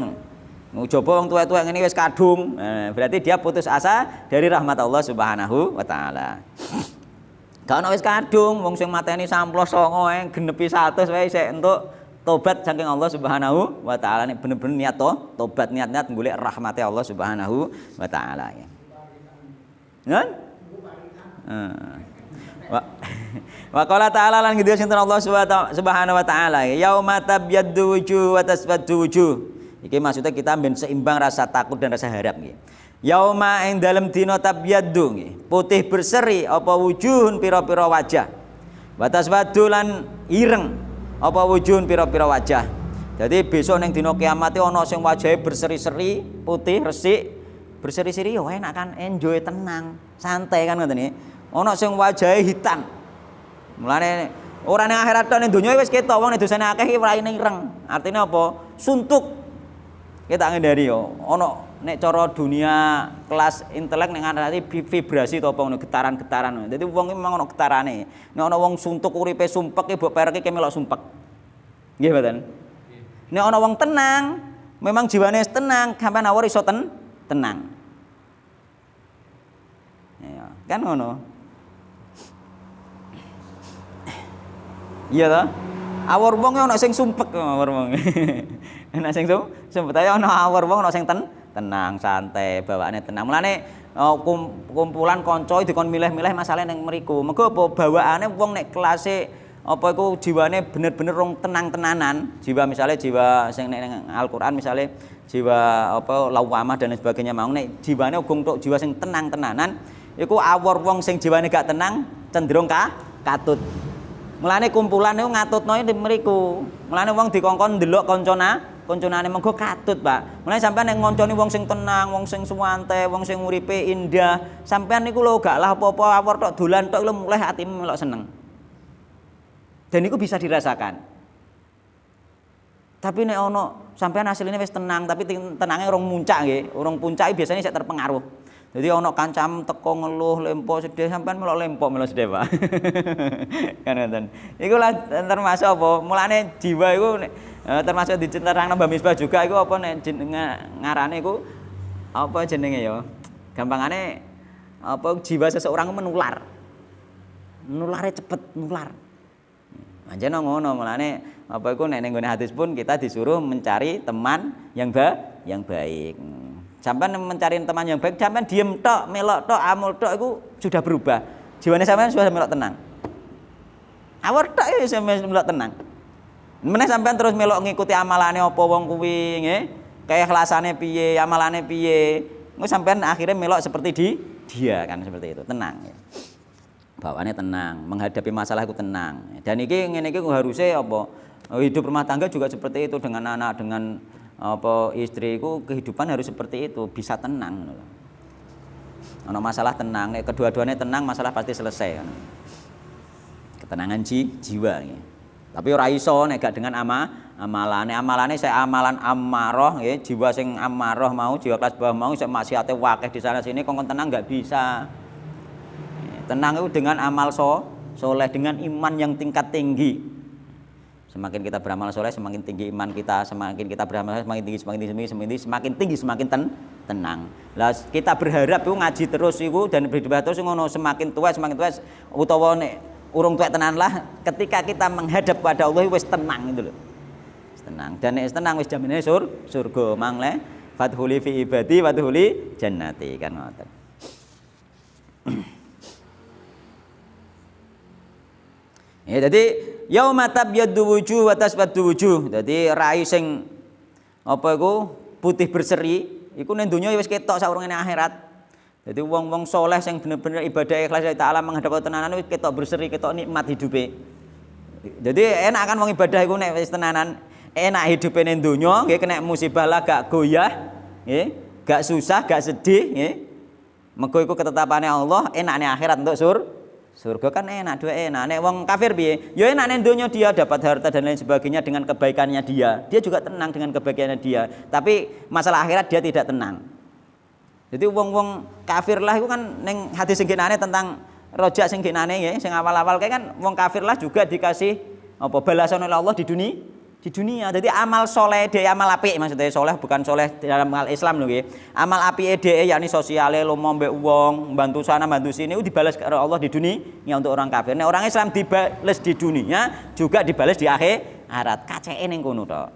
Coba wong tuwek-tuwek ngene wis kadung. Berarti dia putus asa dari rahmat Allah Subhanahu wa taala. Gak ono wis kadung, wong sing mateni samplos 9 genepi 100 wae isih entuk tobat saking Allah Subhanahu wa taala. Nek bener-bener niat tobat niat-niat golek rahmate Allah Subhanahu wa taala. Kan? Wa qala ta'ala lan ngendika sinten Allah Subhanahu wa taala yauma tabyaddu wujuh wa taswaddu wujuh. Iki maksudnya kita ben seimbang rasa takut dan rasa harap nggih. Yauma ing dalem dina tabyaddu nggih, putih berseri apa wujuhun pira-pira wajah. Wa taswaddu lan ireng apa wujuhun pira-pira wajah. Jadi besok ning dina kiamat ana sing wajahe berseri-seri, putih, resik, berseri-seri yo enak kan, enjoy tenang, santai kan ngoten iki. Ana sing wajahe hitam. Mulane ora ning akhirat tok ning donya wis ketok wong nek dosane akeh iki raine ireng. Artinya apa? Suntuk. Kita ngindari yo. Ana nek cara dunia kelas intelek ning ngarani vibrasi to apa ngono getaran-getaran. Dadi wong iki memang ana getarane. Nek ana wong suntuk uripe sumpek mbok pereke kemelok sumpek. Nggih mboten? Nek ana wong tenang, memang jiwane tenang, sampean awor iso tenang. Ya, kan ngono. Iya toh? Awor wong ana sing sumpek awor wong. Ana sing sumpek ae ana awor wong ana sing tenang, santai, bawaane tenang. Mulane kumpulan kanca dikon milih-milih masalah ning mriku. Mergo apa bawaane wong nek kelase apa iku jiwane bener-bener rong tenang-tenanan. Jiwa misalnya jiwa sing ning Al-Qur'an misalnya jiwa apa lawamah dan lain sebagainya mau nek jiwane uga jiwa sing tenang-tenanan iku awor wong sing jiwane gak tenang cenderung katut. Mulane kumpulan niku ngatutno ing mriku. Mulane wong dikongkon ndelok konconane mengko katut, Pak. Mulane sampean nek ngonconi wong sing tenang, wong sing suwante, wong sing uripe indah, sampean niku lho gak lah apa-apa awor tok dolan tok lho mulai atimu melok seneng. Dan itu bisa dirasakan. Tapi nek ono sampean asline wis tenang, tapi tenange urung muncak nggih. Urung puncake biasanya sik terpengaruh. Jadi ono kancam teko ngeluh lempo sedih sampean melok lempo melok sedih, Pak. Kan ngoten. Iku lah termasuk apa? Mulane jiwa iku termasuk diceritakan Mbah Misbah juga iku apa nek ngarane iku apa jenenge ya? Gampangane apa jiwa seseorang menular. Nulare cepet nular. Anjen ngono mulane apa iku nek ning nggone hadis pun kita disuruh mencari teman yang baik. Sampeyan mencari teman yang baik, sampeyan diem tok, melok tok, amul tok iku sudah berubah. Jiwane sampeyan sudah melok tenang. Awor tok ya sampeyan melok tenang. Meneh sampeyan terus melok ngikuti amalane apa wong kuwi nggih. Keikhlasannya piye, amalane piye. Engko sampeyan akhirnya melok seperti dia kan seperti itu, tenang ya. Bawaannya tenang, menghadapi masalah itu tenang. Dan ngene iki harusnya apa? Hidup rumah tangga juga seperti itu dengan anak, dengan apa istri itu kehidupan harus seperti itu, bisa tenang. Ono masalah tenang, nek kedua-duanya tenang masalah pasti selesai. Ketenangan jiwa ya. Tapi ora iso nek gak dengan amalane saya amalan amarah nggih, jiwa sing amarah mau, jiwa kelas bawah mau sing maksiate wakeh di sana sini kongkon tenang gak bisa. Tenang itu dengan amal soleh, dengan iman yang tingkat tinggi. Semakin kita beramal soleh, semakin tinggi iman kita. Semakin kita beramal soleh, semakin tinggi, semakin tenang. Lah kita berharap itu ngaji terus itu dan beribadah terus ngono, semakin tua utawa nek urung tuwek tenan lah. Ketika kita menghadap kepada Allah wis tenang itu loh. Tenang. Dan nek tenang wis jamine surga. Mangle fadhuli fi ibadi wadhuli jannati kan ngoten. Ya, jadi yauma tabyaddu wujuh wa taswaddu wujuh. Jadi rai sing apa iku putih berseri iku ning donya wis ketok saurunge ning akhirat. Jadi wong-wong saleh sing bener-bener ibadah ikhlas lillahi taala menghadap tenanan wis ketok berseri, ketok nikmat hidupe. Jadi enak kan wong ibadah iku nek wis tenanan, enak hidupe ning donya nggih, kena musibah lah gak goyah, nggih, gak susah, gak sedih, nggih. Mergo iku ketetapane Allah, enak ning akhirat untuk surga kan enak, dua enak. Nek wong kafir piye? Ya enak ning donya dia dapat harta dan lain sebagainya dengan kebaikannya dia. Dia juga tenang dengan kebaikannya dia. Tapi masalah akhirat dia tidak tenang. Jadi wong-wong kafir lah itu kan ning hadis sing genane tentang rojak sing genane nggih, sing awal-awal kae kan wong kafir lah juga dikasih apa balasan oleh Allah di dunia. Jadi amal soleh dia amal apik, maksudnya soleh bukan soleh dalam hal Islam lho nggih. Amal apike dhewe yakni sosiale lomo mbek wong, bantu sana bantu sini itu dibalas oleh Allah di dunia untuk orang kafir. Nek orang Islam dibalas di dunia juga dibalas di akhirat. Kaceke ning kono tok.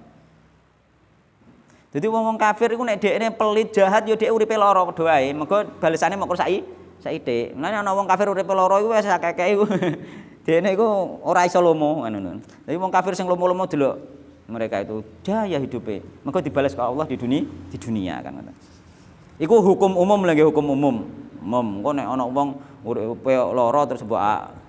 Jadi wong kafir iku nek dhekne pelit jahat ya dhek uripe lara padha wae. Mergo balesane mok saiki. Mulane ana wong kafir uripe lara iku wis akeh-akeh iku. Dhekne iku ora iso lomo ngono. Tapi wong kafir sing lomo-lomo delok mereka itu jaya hidupe. Mergo dibalas ke Allah di dunia kan ngoten. Iku hukum umum lagi hukum umum. Engko nek ana wong uripe lara terus mbok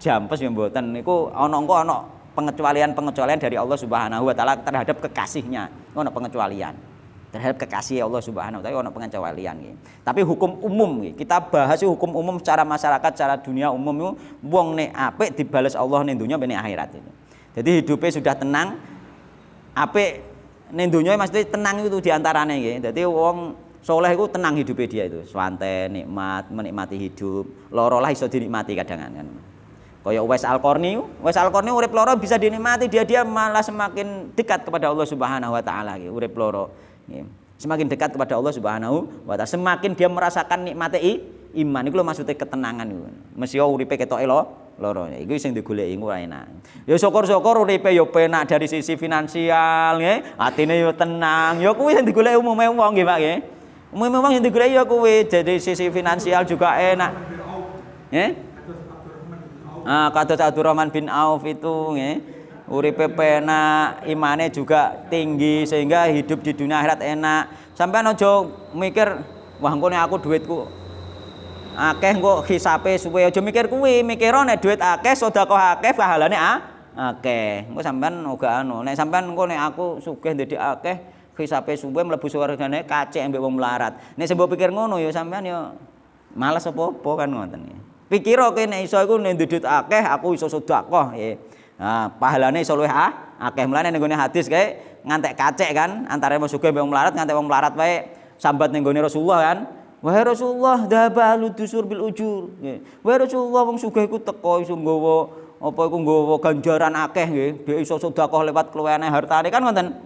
jampes ya mboten niku ana pengecualian dari Allah Subhanahu wa taala terhadap kekasihnya. Ono pengecualian. Terhadap kekasih Allah Subhanahu wa taala ono pengecualian nggih. Tapi hukum umum nggih. Kita bahas hukum umum secara masyarakat, secara dunia umum itu wong nek apik dibales Allah ning dunya ben akhirat itu. Jadi hidupnya sudah tenang, apik ning dunya mesti tenang itu diantarane nggih. Jadi wong soleh itu tenang hidupnya dia itu, santai, nikmat, menikmati hidup. Loro lah iso dinikmati kadang kan. Kaya Uwais Al-Qarni urip loro bisa dinikmati, dia malah semakin dekat kepada Allah Subhanahu wa taala nggih, urip loro. Semakin dekat kepada Allah Subhanahu wa taala, semakin dia merasakan nikmate iman. Iku lho maksude ketenangan iku. Mesti uripe ketoke loro. Iku sing digoleki iku enak. Ya syukur-syukur uripe ya penak dari sisi finansial nggih, atine ya tenang. Ya kuwi sing digoleki umume wong nggih Pak nggih. Umume wong sing digoleki ya kuwi dari sisi finansial juga enak. Nggih? Kados Abdurrahman bin Auf itu nggih. Uripe penak, imane juga tinggi sehingga hidup di dunia akhirat enak. Sampeyan aja mikir wah engko nek aku duitku akeh kok hisape suwe, aja mikir kuwi, mikira nek duit akeh sedekah akeh pahalane akeh. Engko sampeyan uga anu, nek sampeyan engko nek aku sugih ndek akeh hisape suwe mlebu swargane kacek ambek wong melarat. Nek sing mbok pikir ngono ya sampeyan ya males apa-apa kan ngoten. Pikira kene iso iku nek duit akeh aku iso sedekah nggih. Pahalane iso luwih akeh. Mulane ning gone hadis kae ngantek kacek kan antara wong sugih mbek wong melarat, ngantek wong melarat wae sambat ning gone Rasulullah kan. Wahai Rasulullah, dhabalu dusur bil ujur. Wahai Rasulullah, wong sugih iku teko iso nggawa apa iku nggawa ganjaran akeh nggih, dhek iso sedekah lewat keluwene hartane kan ngoten.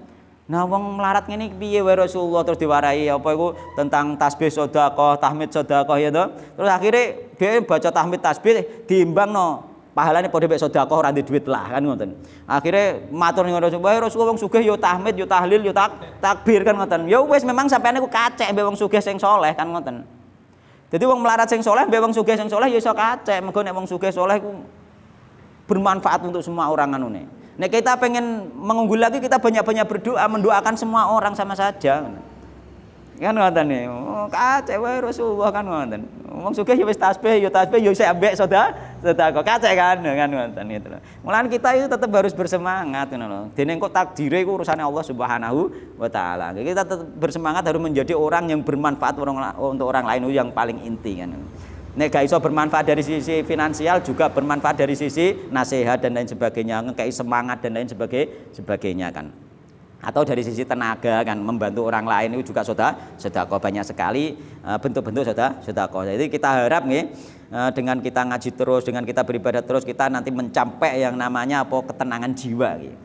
Nah wong melarat ngene piye wahai Rasulullah, terus diwarai apa iku tentang tasbih sedekah, tahmid sedekah ya to. Terus akhire dhek baca tahmid tasbih diimbangno pahalane padha mek sedekah ora ndek duit lah kan ngoten. Akhire matur ning Rasulullah, Rasulullah wong sugih yo tahmid, yo tahlil, yo takbir kan ngoten. Ya wis memang sampeyan niku kacek mbek wong sugih sing saleh kan ngoten. Dadi wong melarat sing saleh mbek wong sugih sing saleh ya iso kacek. Mergo nek wong sugih saleh ku bermanfaat untuk semua orang anune. Nek kita pengen mengunggul lagi kita banyak-banyak berdoa, mendoakan semua orang sama saja. Kan ngoten nih, kacek wae Rasulullah kan ngoten. Wong sugih ya wis tasbih ya isih ambek sedekah kacek kan ngoten itu lho. Mulane kita itu tetap harus bersemangat ngono lho. Dene kok takdire iku urusane Allah Subhanahu wa taala. Kita tetap bersemangat harus menjadi orang yang bermanfaat untuk orang lain itu yang paling inti kan. Nek gak iso bermanfaat dari sisi finansial juga bermanfaat dari sisi nasihat dan lain sebagainya, ngekei semangat dan lain sebagainya kan. Atau dari sisi tenaga kan membantu orang lain itu juga sedekah banyak sekali bentuk-bentuk sedekah. Jadi kita harap nih dengan kita ngaji terus, dengan kita beribadah terus, kita nanti mencapai yang namanya apa ketenangan jiwa gitu.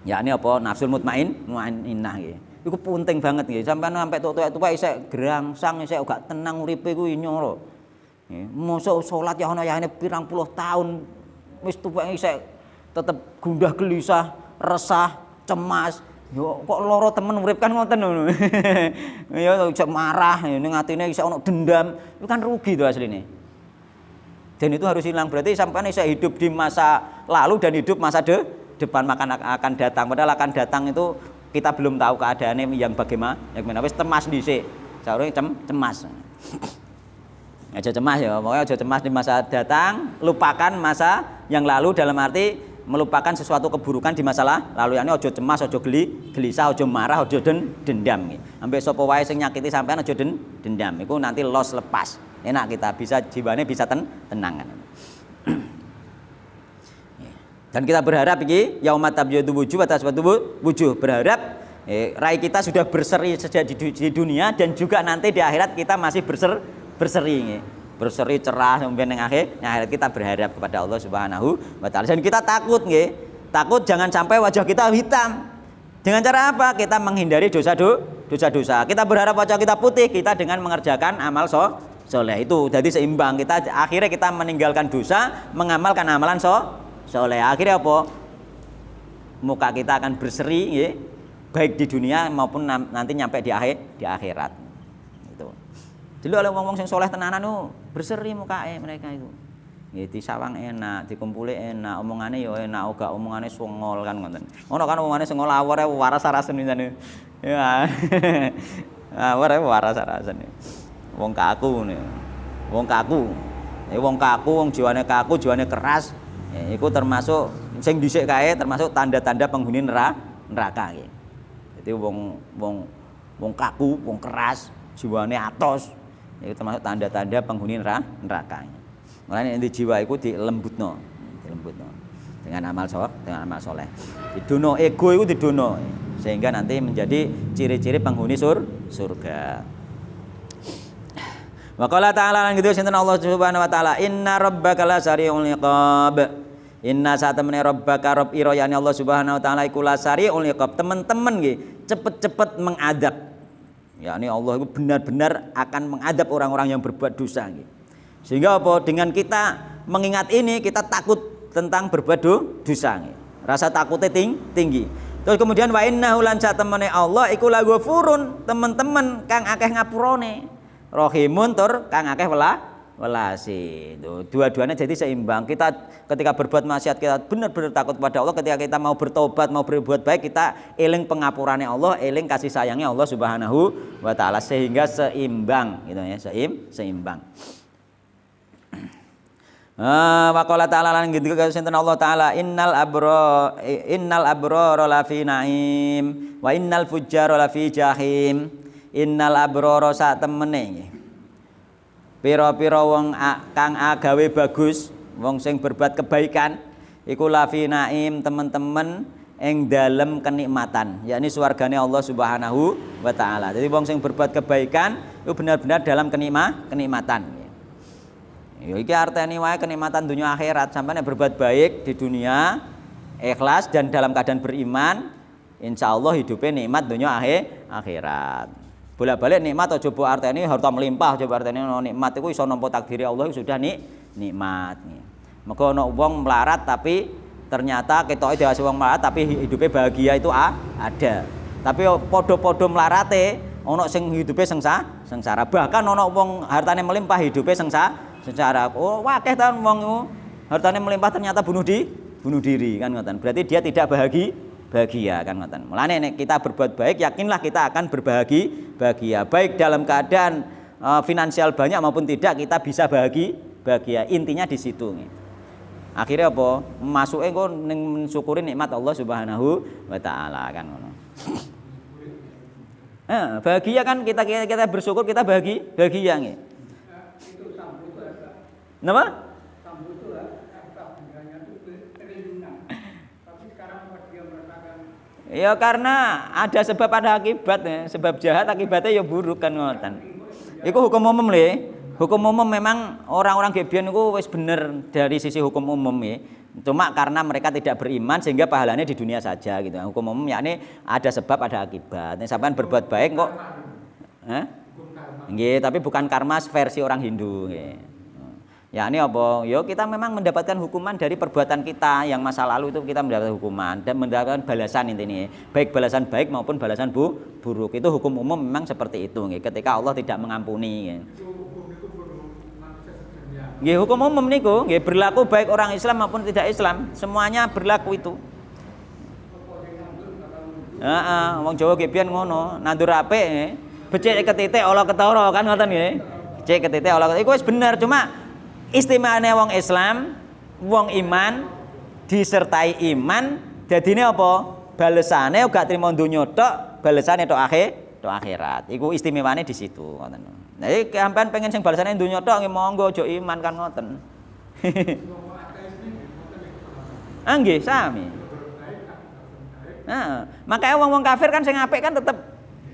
Ya ini apa nafsul mutmainnah gitu. Itu penting banget gitu. Sampai tuwek-tuwek isih gerangsang, isih gak tenang uripe ku nyoro. Mosok salat ya ana yane pirang puluh tahun wis tuwek isih tetep gundah gelisah, resah, cemas, yo kok loro temen urip kan ngoten ngono. Ya cek marah, ning atine iso ono dendam, itu kan rugi to asline. Dan itu harus hilang, berarti sampean iso hidup di masa lalu dan hidup masa depan akan datang. Padahal akan datang itu kita belum tahu keadaannya yang bagaimana. Wis cemas dhisik. Saurunge cemas. Aja cemas ya, pokoknya aja cemas di masa datang, lupakan masa yang lalu dalam arti melupakan sesuatu keburukan di masalah lalu. Yani ojo cemas, ojo gelisah, ojo marah, ojo dendam nggih. Ambek sapa wae sing nyakiti sampean ojo dendam. Iku nanti los lepas. Enak kita bisa jiwane bisa tenang. Dan kita berharap iki yaumat tabyadu wujuh wa taswadu wujuh, berharap rai kita sudah berseri sejak di dunia dan juga nanti di akhirat kita masih berseri nggih. Berseri cerah sampai ning akhirat kita berharap kepada Allah Subhanahu wa taala. Dan kita takut nggih. Takut jangan sampai wajah kita hitam. Dengan cara apa? Kita menghindari dosa-dosa. Kita berharap wajah kita putih, kita dengan mengerjakan amal soleh itu. Jadi seimbang. Kita akhirnya kita meninggalkan dosa, mengamalkan amalan soleh. Akhirnya apa? Muka kita akan berseri nggih, baik di dunia maupun nanti nyampe di akhirat. Jadi oleh wong-wong sing soleh tenanan itu berseri mukanya mereka itu. Ya disawang enak, dikumpuli enak, omongane ya enak, uga omongane songol kan ngoten. Ono kan omongane songol awore waras-arasen misane. Ya. Awore waras-arasen. Wong kaku ngene. Wong kaku. Wong kaku, wong jiwane kaku, jiwane keras. Iku termasuk sing dhisik kae termasuk tanda-tanda penghuni neraka iki. Jadi wong kaku, wong keras, jiwane atos. Itu termasuk tanda-tanda penghuni neraka. Makanya inti jiwa itu dilembutno dengan amal soleh. Didono ego itu didono sehingga nanti menjadi ciri-ciri penghuni surga. Wa qala ta'ala lan gitu sinten Allah Subhanahu wa taala, inna rabbaka lasari'ul iqab. Inna satamene rabbaka rabb ira yani Allah Subhanahu wa taala iku lasari'ul iqab. Teman-teman nggih cepet-cepet mengadab. yakni Allah itu benar-benar akan mengadab orang-orang yang berbuat dosa gitu. Sehingga apa? Dengan kita mengingat ini kita takut tentang berbuat dosa gitu. Rasa takutnya tinggi. Terus kemudian wa innahu lan satemene Allah iku la ghafurun, teman-teman kang akeh ngapurane. Rahimun tur kang akeh welasi. Dua-duanya jadi seimbang. Kita ketika berbuat maksiat kita benar-benar takut pada Allah. Ketika kita mau bertobat, mau berbuat baik, kita eling pengapurannya Allah, eling kasih sayangnya Allah Subhanahu wa taala sehingga seimbang gitu ya, seimbang. Wa qala ta'ala lan gitu sinten Allah taala innal abrara lafi naim wa innal fujjara lafi jahim. Innal abrara sak temene pira-pira wong kang agawe bagus, wong sing berbuat kebaikan iku lafi naim teman-teman ing dalem kenikmatan, yakni swargane Allah Subhanahu wa taala. Jadi wong sing berbuat kebaikan itu benar-benar dalam kenikmatan. Ya iki artine wae kenikmatan dunia akhirat. Sampeyan berbuat baik di dunia, ikhlas dan dalam keadaan beriman, insyaallah hidupnya nikmat dunia akhirat. Bolak-balik nikmat aja mbok arteni harta melimpah, coba arteni nikmat iku iso nampa takdire Allah sudah nikmat. Mergo ana wong melarat tapi ternyata ketoke dhewe wong melarat tapi hidupnya bahagia itu ada. Tapi padha-padha melarate ana sing hidupe sengsara. Bahkan ana wong hartane melimpah hidupe sengsara. Oh, akeh ta wong hartane melimpah ternyata bunuh diri kan ngoten. Berarti dia tidak bahagia kan ngoten. Mulane nek kita berbuat baik yakinlah kita akan bahagia baik dalam keadaan finansial banyak maupun tidak kita bisa bahagia. Intinya di situ. Akhirnya apa? Masuke engko ning mensyukuri nikmat Allah Subhanahu wa taala kan ngono. Bahagia kan kita bersyukur kita bahagia nggih. Napa? Ya karena ada sebab ada akibat ya. Sebab jahat akibatnya ya buruk kan ngoten. Iku hukum umum le. Hukum umum memang orang-orang gebian itu wis bener dari sisi hukum umum ya. Cuma karena mereka tidak beriman sehingga pahalanya di dunia saja gitu. Hukum umum yakni ada sebab ada akibat. Nek sampean berbuat baik kok nggih, tapi bukan karma versi orang Hindu nggih. Ya ini apa? Yo kita memang mendapatkan hukuman dari perbuatan kita yang masa lalu itu kita mendapatkan hukuman dan mendapatkan balasan intinya. Baik balasan baik maupun balasan buruk. Itu hukum umum memang seperti itu nggih. Ketika Allah tidak mengampuni. Nggih hukum umum niku nggih berlaku baik orang Islam maupun tidak Islam, semuanya berlaku itu. Wong Jawa nggih pian ngono, nandur apik becik ketitik ala ketara kan ngoten nggih. Becik ketitik ala iku wis bener cuma istimewane wong Islam, wong iman disertai iman, dadine apa? Balesane ora trimo donya tok, balesane tok akhirat. Iku istimewane di situ ngoten. Nah, iki sampean pengen sing balesane donya tok nggih monggo aja iman kan ngoten. Nggih, sami. Makanya wong-wong kafir kan sing apik kan tetep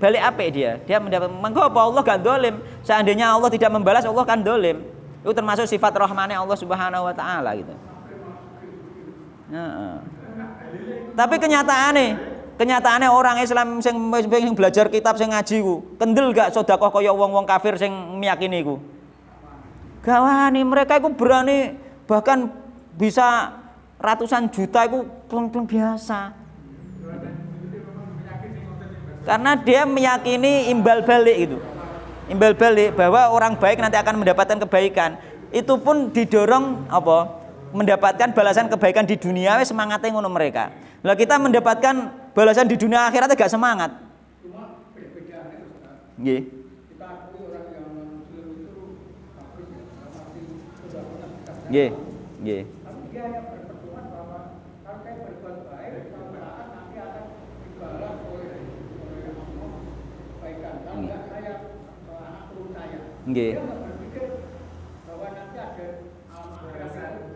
balik apik dia. Dia mendapat mengko apa Allah gak dolim. Seandainya Allah tidak membalas Allah kan dolim. Itu termasuk sifat rahmane Allah Subhanahu wa taala gitu. Tapi kenyataane orang Islam sing belajar kitab sing ngaji ku, kendel gak sedekah kaya wong-wong kafir sing meyakini ku. Gawane mereka iku berani bahkan bisa ratusan juta iku pleng-pleng biasa. Karena dia meyakini imbal balik itu. Imbal balik bahwa orang baik nanti akan mendapatkan kebaikan. Itu pun didorong apa? Mendapatkan balasan kebaikan di dunia wis semangatnya ngono mereka. Lah kita mendapatkan balasan di dunia akhirat enggak semangat. Cuma perbedaannya nggih. Kita akui orang yang muslim itu kafir nggih. Nggih. Tapi dia hanya berpedoman bahwa kalau saya berbuat baik sampai saat nanti akan dibalas oleh Allah kebaikan. Kalau enggak saya nggih.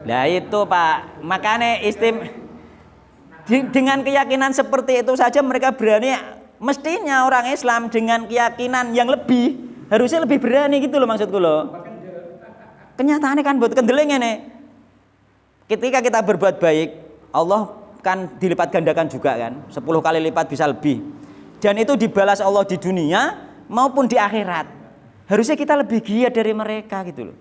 Nah itu Pak, makanya dengan keyakinan seperti itu saja mereka berani. Mestinya orang Islam dengan keyakinan yang lebih harusnya lebih berani gitu loh maksudku loh. Kenyataannya kan buat kendeling ini. Ketika kita berbuat baik, Allah kan dilipat gandakan juga kan, 10 kali lipat bisa lebih. Dan itu dibalas Allah di dunia maupun di akhirat. Harusnya kita lebih giat dari mereka gitu loh.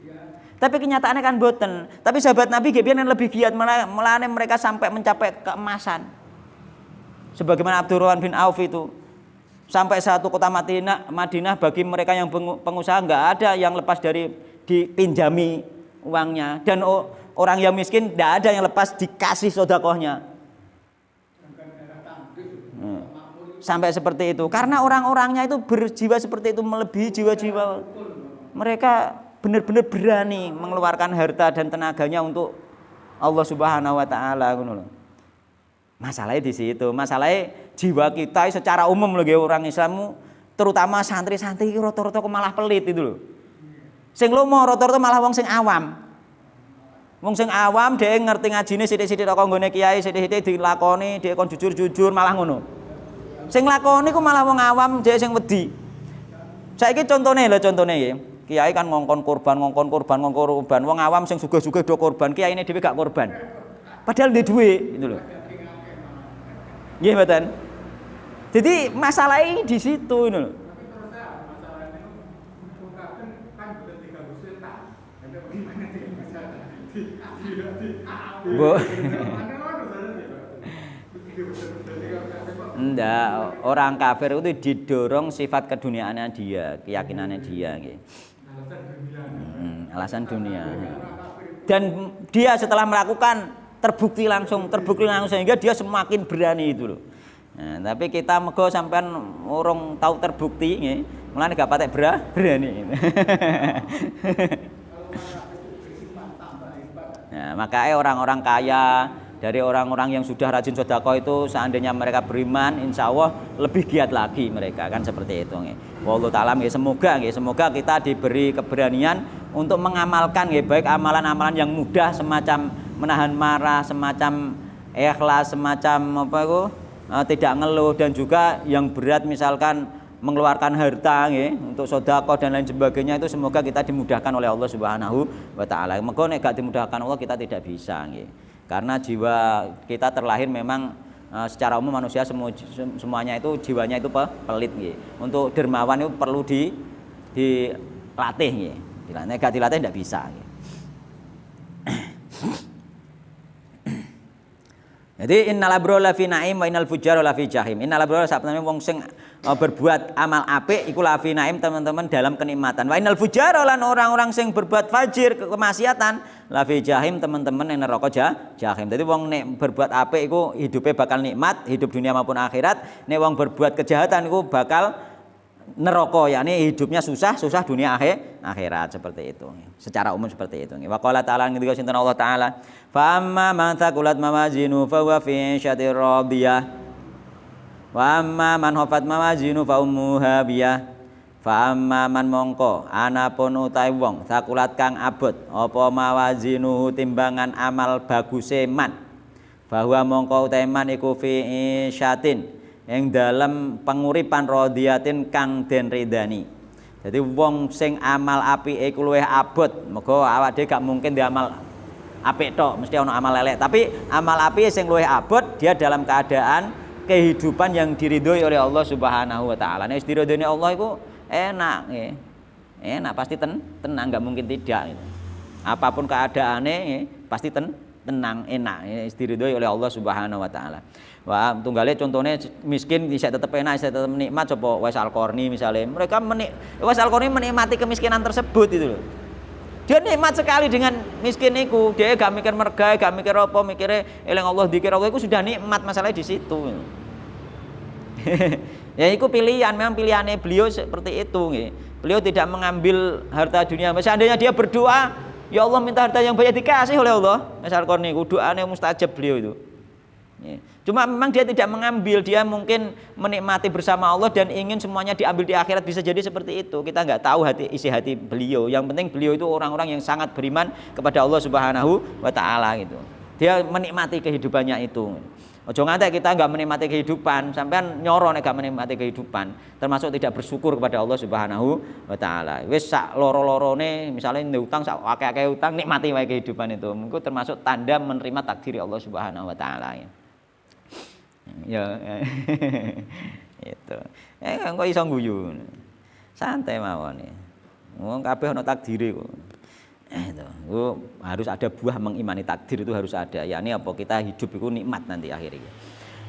Tapi kenyataannya kan boten. Tapi sahabat Nabi biyen lebih giat, melane mereka sampai mencapai keemasan. Sebagaimana Abdurrahman bin Auf itu sampai satu kota Madinah bagi mereka yang pengusaha nggak ada yang lepas dari dipinjami uangnya, dan orang yang miskin nggak ada yang lepas dikasih sedekahnya. Sampai seperti itu karena orang-orangnya itu berjiwa seperti itu, melebihi jiwa-jiwa mereka. Benar-benar berani mengeluarkan harta dan tenaganya untuk Allah Subhanahu wa taala ngono lho. Masalahnya di situ, masalahnya jiwa kita secara umum lho orang Islam, terutama santri-santri rata-rata malah pelit itu lho. Sing lomo rata-rata malah wong sing awam. Wong sing awam dhek ngerti ngajine sithik-sithik kok nggone kiai, sithik-sithik dilakoni, dhek kon jujur-jujur malah ngono. Sing lakoni ku malah wong awam, dhek sing wedi. Saiki contone nggih. Kiai kan ngongkon korban. Wong awam sing sugih-sugih do korban, kiyaine dhewe gak korban. Padahal ndek dhuwit gitu loh. Nggih mboten. Jadi masalahnya di situ ini loh. Bu. Enggak, orang kafir itu didorong sifat keduniaannya dia, keyakinannya dia gitu. Alasan dunia. Dan dia setelah melakukan terbukti langsung sehingga dia semakin berani itu loh. Nah, tapi kita mego sampean orang tahu terbukti nggih, mulane gak patek berani. Nah, makanya orang-orang kaya dari orang-orang yang sudah rajin sedekah itu seandainya mereka beriman, insya Allah lebih giat lagi mereka, kan seperti itu. Wallahu ta'ala, semoga kita diberi keberanian untuk mengamalkan baik amalan-amalan yang mudah semacam menahan marah, semacam ikhlas, semacam tidak ngeluh, dan juga yang berat misalkan mengeluarkan harta untuk sedekah dan lain sebagainya, itu semoga kita dimudahkan oleh Allah Subhanahu wa taala. Maka nek gak dimudahkan Allah kita tidak bisa karena jiwa kita terlahir memang secara umum manusia semuanya itu jiwanya itu pelit Untuk dermawan itu perlu dilatih Nek gak dilatih tidak bisa Jadi innal abrara lafi naim wa innal fujjara lafi jahim. Innal abrara sabane wong sing berbuat amal apik iku lafi naim teman-teman dalam kenikmatan. Wa innal fujjara lan orang-orang sing berbuat fajir kemaksiatan lafi jahim teman-teman ning neraka jahim. Dadi wong nek berbuat apik iku hidupe bakal nikmat, hidup dunia maupun akhirat. Nek wong berbuat kejahatan iku bakal neraka, yakni hidupnya susah dunia akhirat, seperti itu. Secara umum seperti itu. Wa qala ta'ala ngendika sinten Allah taala, fa amma man thaqulat mawazinu fa huwa fi 'ishatir radiyah. Wa amma man khafat mawazinu fa ummuhu hawiyah. Fa amma man mongko anapun utahe wong thaqulat kang abot apa mawazinu timbangan amal baguse man. Fa huwa mongko utahe man iku fi 'ishatin yang dalam penguripan rodiyatin kang den ridani. Jadi wong sing amal apike iku luwih abot, mergo awak dhewe gak mungkin di amal apik tok, mesti ana amal elek. Tapi amal apike sing luwih abot, dia dalam keadaan kehidupan yang diridhoi oleh Allah Subhanahu wa taala. Nek diridhoi Allah iku enak nggih. Enak pasti tenang, gak mungkin tidak gitu. Apapun keadaane pasti tenang, enak, diridhoi oleh Allah Subhanahu wa taala. Wah, tunggale contohnya miskin bisa tetap enak, bisa tetap nikmat. Coba Wais Al-Qarni misalnya, mereka Wais Al-Qarni menikmati kemiskinan tersebut itu loh. Dia nikmat sekali dengan miskin itu. Dia gak mikir mergawe, gak mikir apa, mikirnya eling Allah, dzikir Allah, itu sudah nikmat. Masalahnya di situ. Ya itu pilihan, memang pilihannya beliau seperti itu. Beliau tidak mengambil harta dunia. Seandainya dia berdoa, ya Allah minta harta yang banyak, dikasih oleh Allah. Wais Al-Qarni itu doanya mustajab beliau itu. Cuma memang dia tidak mengambil, dia mungkin menikmati bersama Allah dan ingin semuanya diambil di akhirat, bisa jadi seperti itu. Kita nggak tahu isi hati beliau. Yang penting beliau itu orang-orang yang sangat beriman kepada Allah Subhanahu wa taala gitu. Dia menikmati kehidupannya itu. Ojo ngantek kita nggak menikmati kehidupan, sampean nyoro nek gak menikmati kehidupan, termasuk tidak bersyukur kepada Allah Subhanahu wa taala. Wis sak loro-lorone misalnya utang sak akeh-akeh utang, nikmati wae kehidupan itu. Mungkin termasuk tanda menerima takdir Allah Subhanahu wa taala ya. Itu. Kok iso guyu. Santai mawon ya. Wong kabeh ana takdire kok. Itu harus ada buah mengimani takdir, itu harus ada. Yakni apa, kita hidup itu nikmat nanti akhirnya.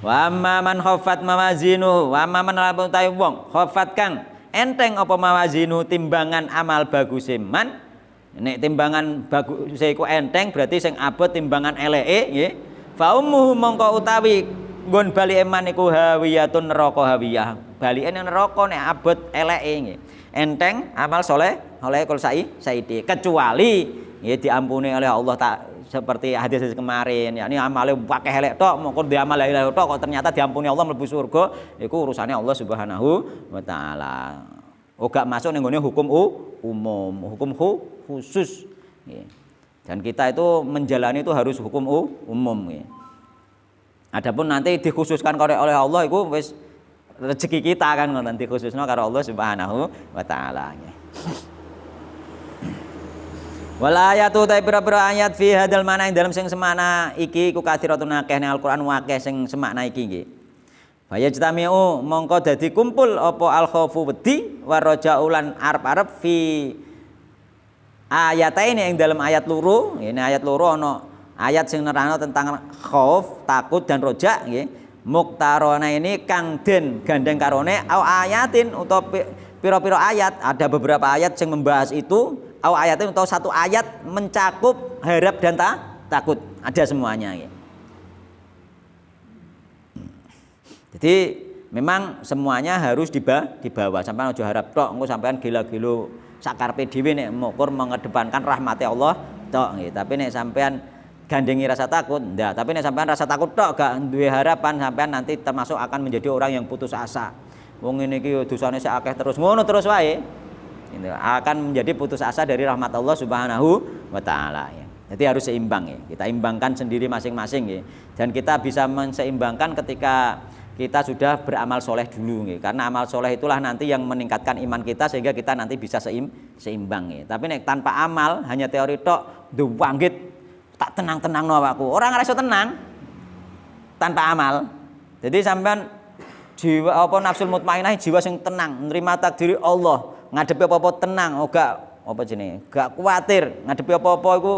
Wa amma man khaffat mawazinu, wa amma man utawi wong khaffat kang enteng apa mawazinu timbangan amal bagus man. Nek timbangan bagus iku enteng berarti sing abot timbangan eleke nggih. Fa ummuhu mongko utawi nggon bali eman iku hawiyatun neraka hawiyah. Balike ning neraka nek abot eleke nggih. Enteng amal soleh oleh kul saidi kecuali ya diampuni oleh Allah tak seperti hadis kemarin, yakni amale akeh elek tok mongko diamal elek tok kok ternyata diampuni Allah mlebu surga, iku urusane Allah Subhanahu wa taala. Gak masuk ning nggone hukum umum, hukum khusus nggih. Dan kita itu menjalani itu harus hukum umum nggih. Adapun nanti dikhususkan oleh Allah iku wis rezeki kita kan nanti khususnya karo Allah Subhanahu wa taala. Wal ayatu ta pira-pira ayat fi hadal mana ing dalam sing semana iki ku kathiratun akeh ning Al-Qur'an akeh sing semakna iki nggih. Fa yajtami'u mongko dadi kumpul apa al khaufu wedi wa raja'u lan arep-arep fi ayataini ing dalam ayat loro. Ini ayat loro ana ayat sing nerangno tentang khauf, takut dan roja nggih. Muktarona ini kang den gandeng karone au ayatin utawa pira-pira ayat, ada beberapa ayat yang membahas itu, au ayatin atau satu ayat mencakup harap dan takut, ada semuanya ya. Jadi memang semuanya harus dibawa, sampean aja harap tok engko sampean gila-gilo sakarpe dhewe nek mukur mengedepankan rahmati Allah tok nggih, tapi nek sampean gandengi rasa takut, ndak. Tapi nek sampean rasa takut tok gak duwe harapan, sampean nanti termasuk akan menjadi orang yang putus asa. Wong ngene iki dosane sak akeh terus ngono terus wae. Itu akan menjadi putus asa dari rahmat Allah Subhanahu wa taala ya. Jadi harus seimbang ya. Kita imbangkan sendiri masing-masing ya. Dan kita bisa menseimbangkan ketika kita sudah beramal soleh dulu ya. Karena amal soleh itulah nanti yang meningkatkan iman kita sehingga kita nanti bisa seimbang ya. Tapi nek tanpa amal hanya teori tok duwanggit tak tenang-tenang no awakku. Orang ora iso tenang tanpa amal. Jadi sampean jiwa apa nafsul mutmainnah jiwa sing tenang, nerima takdiri Allah, ngadepi apa-apa tenang, gak apa jenenge, gak kuwatir, ngadepi apa-apa iku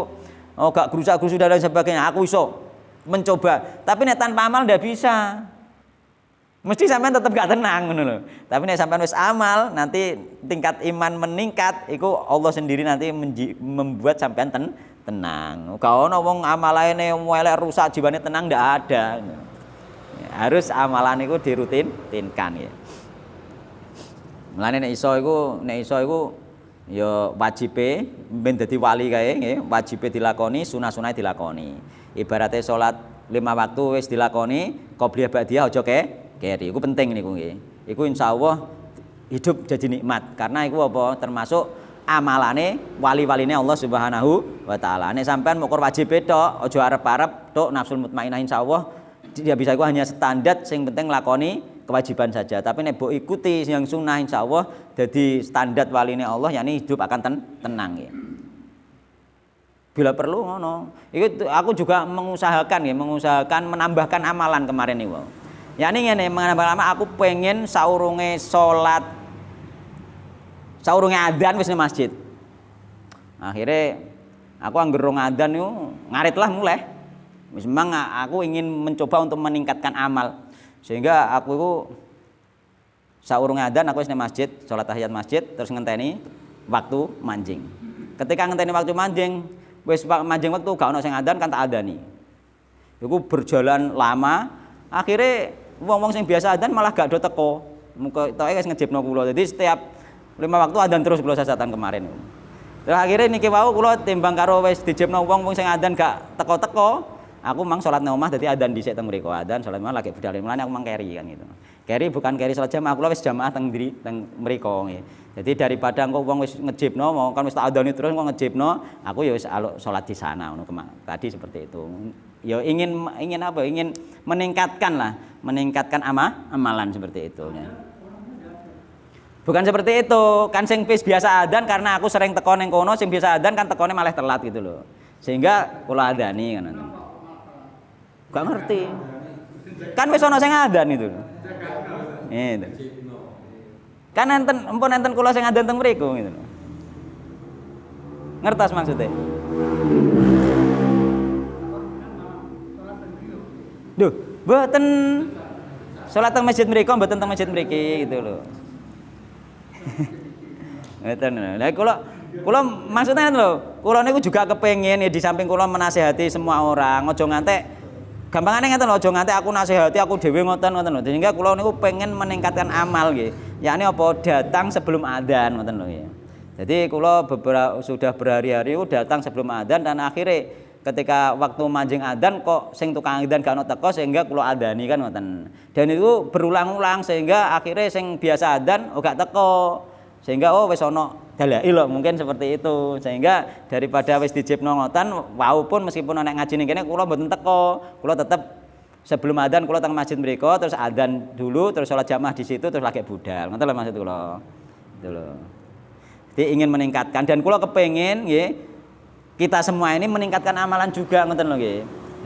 gak gerusak-gerusu dan lain sebagainya. Aku iso mencoba. Tapi nek tanpa amal ndak bisa. Mesti sampean tetap gak tenang ngono lho. Tapi nek sampean wis amal, nanti tingkat iman meningkat, iku Allah sendiri nanti membuat sampean tenang. Gak ono wong amalane elek rusak jiwane tenang ndak ada. Harus amalan itu dirutinkan ya. Mulane nek iso iku ya wajibe ben dadi wali kae nggih, wajibe dilakoni, sunah-sunah dilakoni. Ibarate salat 5 waktu wis dilakoni, qobliyah ba'diyah aja keri. Iku penting niku nggih. Iku insyaallah hidup jadi nikmat karena iku apa termasuk amalane wali-waline Allah Subhanahu wa taala. Nek sampean mukur wajib tok, aja arep-arep tok nafsul mutmainnah insyaallah dia bisa itu hanya standar, yang penting lakoni kewajiban saja. Tapi nek mbok ikuti yang sunnah insyaallah jadi standar waline Allah, yakni hidup akan tenang ya. Bila perlu ngono. Itu aku juga mengusahakan menambahkan amalan kemarin nih, wow. Yakni ngene, menambah lama aku pengen saurunge salat saurunge adzan wis ning masjid. Akhirnya aku angger rong adzan niku ngaritlah mulai. Memang aku ingin mencoba untuk meningkatkan amal sehingga aku itu saurung adzan aku wis nang masjid, salat tahiyat masjid terus ngenteni waktu manjing. Ketika ngenteni waktu manjing, wis manjing waktu gak ono sing adzan kan tak adzani. Iku berjalan lama, akhirnya wong-wong sing biasa adzan malah gak do teko. Muga toke wis ngejebno kula. Jadi setiap 5 waktu adzan terus kula sasatan kemarin. Terus akhirnya niki wau kula timbang karo wis dijebno wong-wong sing adzan gak teko-teko. Aku mang sholat nang omah dadi adzan dhisik teng mriku, adzan sholat omah lagi budal mulane aku mang keri kan gitu. Keri bukan keri sholat jamaah, aku wis jamaah teng mriku nggih. Jadi daripada engko wong wis ngejibno mau kan wis tak adzani terus engko ngejibno, aku ya wis sholat di sana ngono tadi seperti itu. Ya ingin apa? Ingin meningkatkan amalan seperti itu ya. Bukan seperti itu, kan sing biasa adzan karena aku sering teko ning kono, sing biasa adzan kan tekone malah telat gitu loh. Sehingga kula adzani ngono. Gak ngerti. Kan wis ana sing adzan itu. Itu. Kan enten kula sing ngadan teng mriku gitu lho. Ngertos maksudnya? Duh, mboten salat teng masjid mriku mboten teng masjid mriki gitu lho. Ngeten lho. Lah kula maksudnya lho, kula niku juga kepengin ya di samping kula menasehati semua orang, aja ngantek gampangane ngeten lho, aja ngantek aku nasihati aku dhewe ngoten lho. Sehingga kula niku pengen meningkatkan amal nggih. Yakni apa datang sebelum adzan ngoten lho nggih. Jadi kula sudah berhari-hari datang sebelum adzan dan akhirnya ketika waktu manjing adzan kok sing tukang adzan gak ono teko sehingga kula adzani kan ngoten. Dan itu berulang-ulang sehingga akhirnya sing biasa adzan gak teko. Sehingga wis ono dalail lho mungkin seperti itu. Sehingga daripada wis dijipno ngoten walaupun meskipun ana ngaji ning kene kula mboten teko. Kula tetep sebelum adzan kula teng masjid mriku terus adzan dulu terus salat jamaah di situ terus lagi budal. Ngoten lho maksud kula. Gitu lho. Jadi ingin meningkatkan dan kula kepengin nggih kita semua ini meningkatkan amalan juga ngoten lho nggih.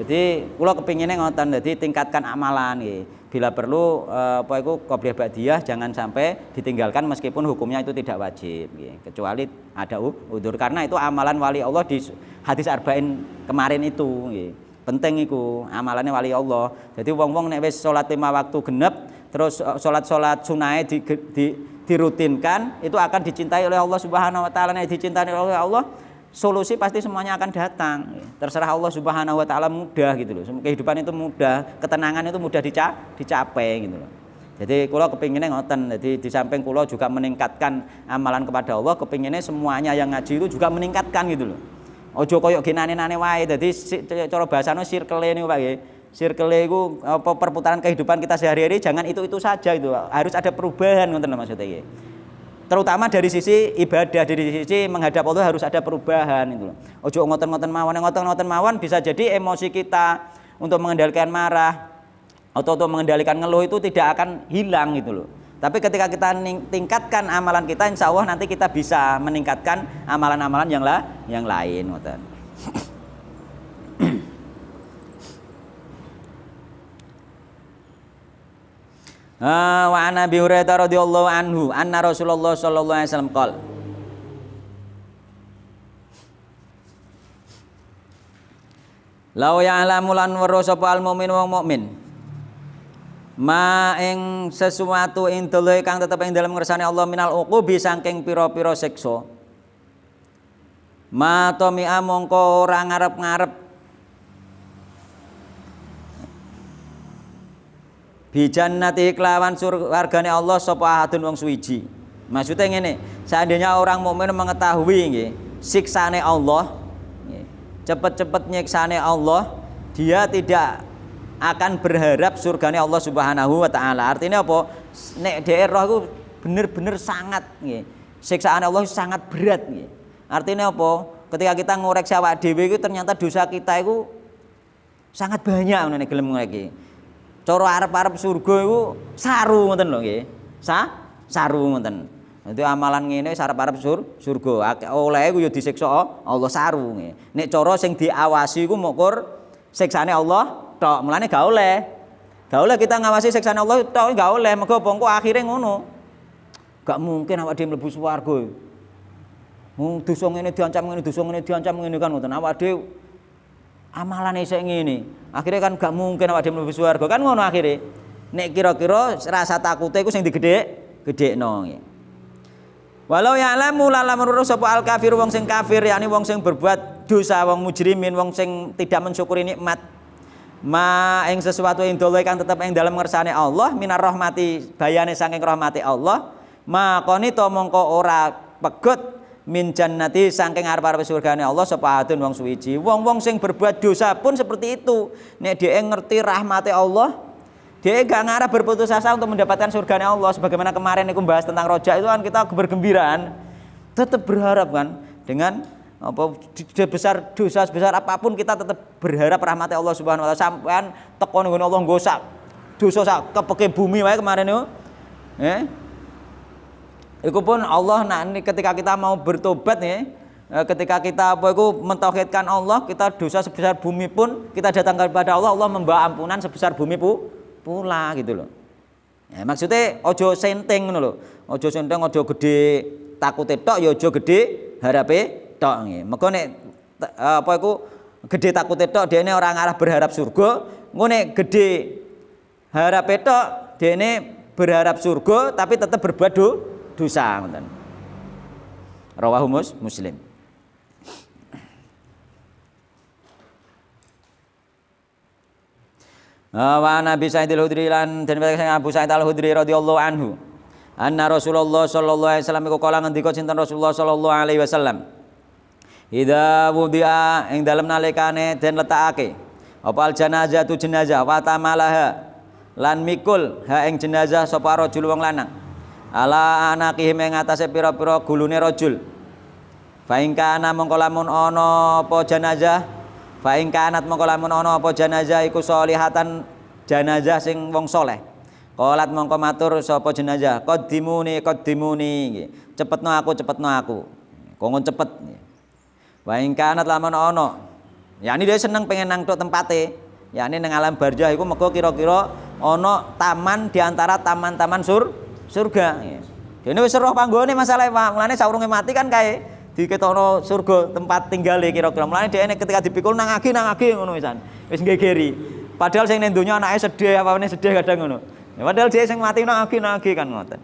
Jadi kula kepinginnya ngoten dadi tingkatkan amalan nggih. Bila perlu apa iku qobliyah ba'diyah jangan sampai ditinggalkan meskipun hukumnya itu tidak wajib nggih. Kecuali ada udzur karena itu amalan wali Allah di hadis arba'in kemarin itu nggih. Penting iku amalannya wali Allah. Jadi wong-wong nek wis salat 5 waktu genep terus salat-salat sunahe dirutinkan itu akan dicintai oleh Allah Subhanahu wa taala. Nek dicintai oleh Allah, solusi pasti semuanya akan datang. Terserah Allah Subhanahu wa taala mudah gitu loh. Kehidupan itu mudah, ketenangan itu mudah dicapai gitu loh. Jadi kula kepinginnya ngoten. Jadi di samping kula juga meningkatkan amalan kepada Allah, kepinginnya semuanya yang ngaji itu juga meningkatkan gitu loh. Ojo koyok ginane-nane wae. Dadi cara bahasane circle niku Pak nggih. Circle iku apa perputaran kehidupan kita sehari-hari jangan itu saja itu. Harus ada perubahan ngoten lho maksudnya nggih. Terutama dari sisi ibadah, dari sisi menghadap Allah harus ada perubahan itu loh. Ojo ngoten-ngoten mawon bisa jadi emosi kita untuk mengendalikan marah atau untuk mengendalikan ngeluh itu tidak akan hilang gitu loh. Tapi ketika kita tingkatkan amalan kita, insya Allah nanti kita bisa meningkatkan amalan-amalan yang lain. Wa an Abi Hurairah radhiyallahu anhu anna Rasulullah sallallahu alaihi wasallam qol Lau ya'lamu lan weruh sapa al mukmin wong mukmin ma ing sesuatu ing doloe kang tetep ing dalem ngersane Allah minal uqubi saking pira-pira siksa ma tamia mongko ora ngarep-ngarep bi jannati kelawan surgane Allah sapa ahadun wong suwiji. Maksudnya ngene, seandainya orang mukmin mengetahui nggih siksane Allah nggih, cepet-cepet nyiksane Allah, dia tidak akan berharap surgane Allah Subhanahu wa taala. Artinya apa? Nek dhek roh iku bener-bener sangat nggih. Siksaan Allah sangat berat nggih. Artinya apa? Ketika kita ngoreksi awak dhewe iku ternyata dosa kita iku sangat banyak ngene gelem ngoreksi. Cara arep-arep surga iku saru ngoten lho nggih. Saru ngoten. Dadi amalan ngene arep-arep surga. Oleh iku ya disiksa Allah saru nggih. Nek cara sing diawasi iku mokor siksane Allah tok. Mulane gak oleh. Gak oleh kita ngawasi siksane Allah tok gak oleh. Mergo apa akhire ngono. Gak mungkin awak dhewe mlebu swarga. Dosa ngene diancam ngene kan ngoten. Awak dhewe amalane sik ngene. Akhire kan gak mungkin awak dhewe mlebu swarga kan ngono akhire. Nek kira-kira rasa takute iku sing digedhekno nggih. Walau ya'lamu lalam meruruh sapa al kafir wong sing kafir yakni wong sing berbuat dosa wong mujrimin wong sing tidak mensyukuri nikmat ma ing sesuatu ing doloe kang tetep ing dalem ngersane Allah minar rahmati bayane saking rahmati Allah ma qanita mongko ora pegut min jannati saking arep-arep surgane Allah sapa adun wong suwiji. Wong-wong sing berbuat dosa pun seperti itu. Nek dhek ngerti rahmate Allah, dhek gak ngarep berputus asa untuk mendapatkan surgane Allah. Sebagaimana kemarin iku bahas tentang roja itu kan kita bergembiraan, tetap berharap kan dengan apa dosa sebesar apapun kita tetap berharap rahmate Allah Subhanahu wa taala. Sampean teko nggon Allah nggosak dosa sak kepeke bumi wae kemarin itu. Iku pun Allah ketika kita mau bertobat nih, ketika kita mentauhidkan Allah, kita dosa sebesar bumi pun kita datang kepada Allah, Allah membawa ampunan sebesar bumi pula gitu loh. Maksudnya ojo senting ngono lho. Ojo senting, ojo gede takute tok ya aja gede harape tok nggih. Mergo nek apa iku gede takute tok dene ora ngarah berharap surga, engko nek gede harape tok dene berharap surga tapi tetap berbuat dosa ngoten. Rawahu Muslim. Wa Nabi Sa'id al-Khudri lan den Abu Sa'id al-Khudri radhiyallahu anhu. Anna Rasulullah sallallahu alaihi wasallam iku kala ngendika sinten Rasulullah sallallahu alaihi wasallam. Idza wudi'a ing dalem nalikane den letakake apa al janazatu jenazah wa tamalaha lan mikul ha ing jenazah sapa rajul wong lanang. Ala anaqihim ing atase pira-pira gulune rajul. Fa ing kana mongko lamun ana apa jenazah fa ing kanat mongko lamun ana apa jenazah iku sholihatan jenazah sing wong saleh. Qalat mongko matur sapa jenazah, qaddimuni nggih. Cepetno aku. Kongkon cepet. Wa ing kanat lamun ana. Yani dia seneng pengen nang tok tempate. Yani nang alam barzah iku mergo kira-kira ana taman di antara taman-taman surga. Dene wis roh panggone masalah mulane saurunge mati kan kae diketono surga tempat tinggale kira-kira. Mulane dhekne ketika dipikul nang agi ngono wisan. Wis nggegeri. Padahal sing ning donya anake sedih apane sedih kadang ngono. Ya padahal dia sing mati nang agi kan ngoten.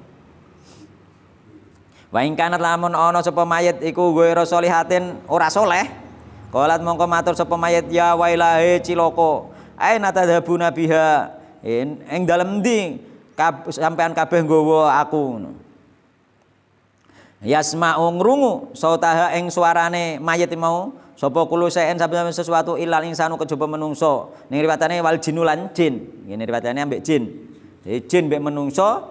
Wa ing kanat lamun ana sapa mayit iku ghairu sholihatin ora saleh. Qalat mongko matur sapa mayit ya wailahe cilaka. Aina tadhabuna biha. Ing dalem ndi sampean kabeh nggawa aku ngono. Yasma'u ngrungu sautaha ing suarane mayit mau sapa kulo saen saben sesuatu ilal insanu kejaba menungso. Ning riwayatane wal jinnu lan jin. Ngene riwayatane ambek jin. Jadi jin mbek menungso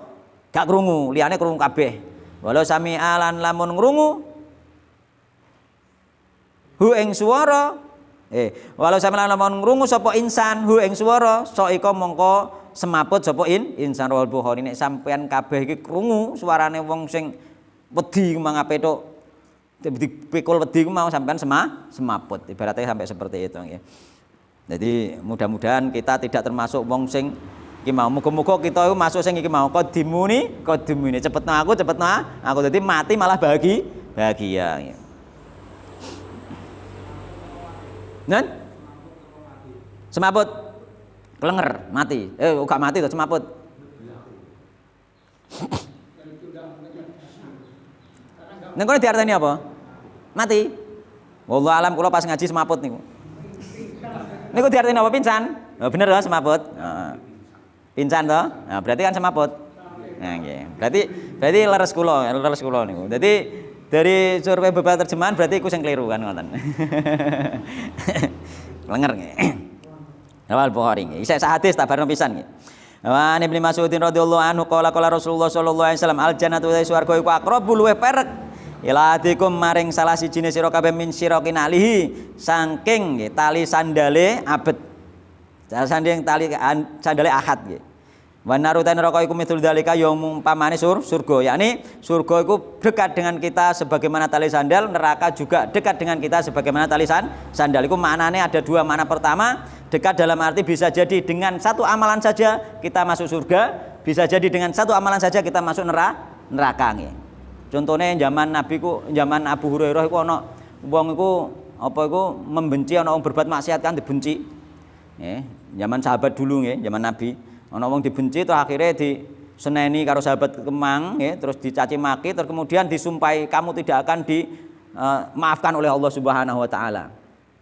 gak krungu, liyane krungu kabeh. Walau sami alan lamun ngrungu hu ing swara walau sami alan lamun ngrungu sapa insan hu ing swara saika mongko semaput sapa insan rawal Bukhari. Nek sampean kabeh iki krungu suarane wong sing wedi mangape tok dipikul wedi ku mau sampean semaput. Ibaratnya sampai seperti itu nggih. Jadi mudah-mudahan kita tidak termasuk wong sing iki mau muga-muga kita iku masuk sing iki mau qadimuni cepetno aku dadi mati malah bahagia. Nen? Semaput. Klenger mati. Gak mati to semaput. Ning kono diarteni apa? Mati. Wallahu alam kula pas ngaji semaput niku. Niku diarteni apa pingsan? Bener to semaput. Heeh. Pingsan toh? Nah, berarti kan semaput. Nah, nggih. Berarti leres kula niku. Dadi dari survei beberapa terjemahan berarti iku sing keliru kan ngoten. Lenger nggih. Rawal Bukhari nggih. Isih hadis tabarno pisan nggih. Wa Ibnu Mas'ud radhiyallahu anhu qala Rasulullah sallallahu alaihi wasallam al jannatu wa swarga iku aqrabu luwih perek ila atikum maring salah sijine sira kabeh min siraqin alihi saking nggih tali sandale abet. Sanding tali sandale ahad nggih. Wa narutan neraka iku mithul dalika ya umpamane surga, yakni surga iku dekat dengan kita sebagaimana tali sandal, neraka juga dekat dengan kita sebagaimana tali sandal. Iku maknane ada dua makna. Pertama, dekat dalam arti bisa jadi dengan satu amalan saja kita masuk surga, bisa jadi dengan satu amalan saja kita masuk neraka nggih. Contohnya zaman zaman Abu Hurairah iku ana wong iku apa iku membenci ana wong berbuat maksiat kan dibenci. Nggih, zaman sahabat dulu nggih, zaman Nabi. Ana wong dibenci terus akhirnya diseneni karo sahabat kemang nggih, terus dicaci maki, terus kemudian disumpahi kamu tidak akan dimaafkan oleh Allah Subhanahu wa taala.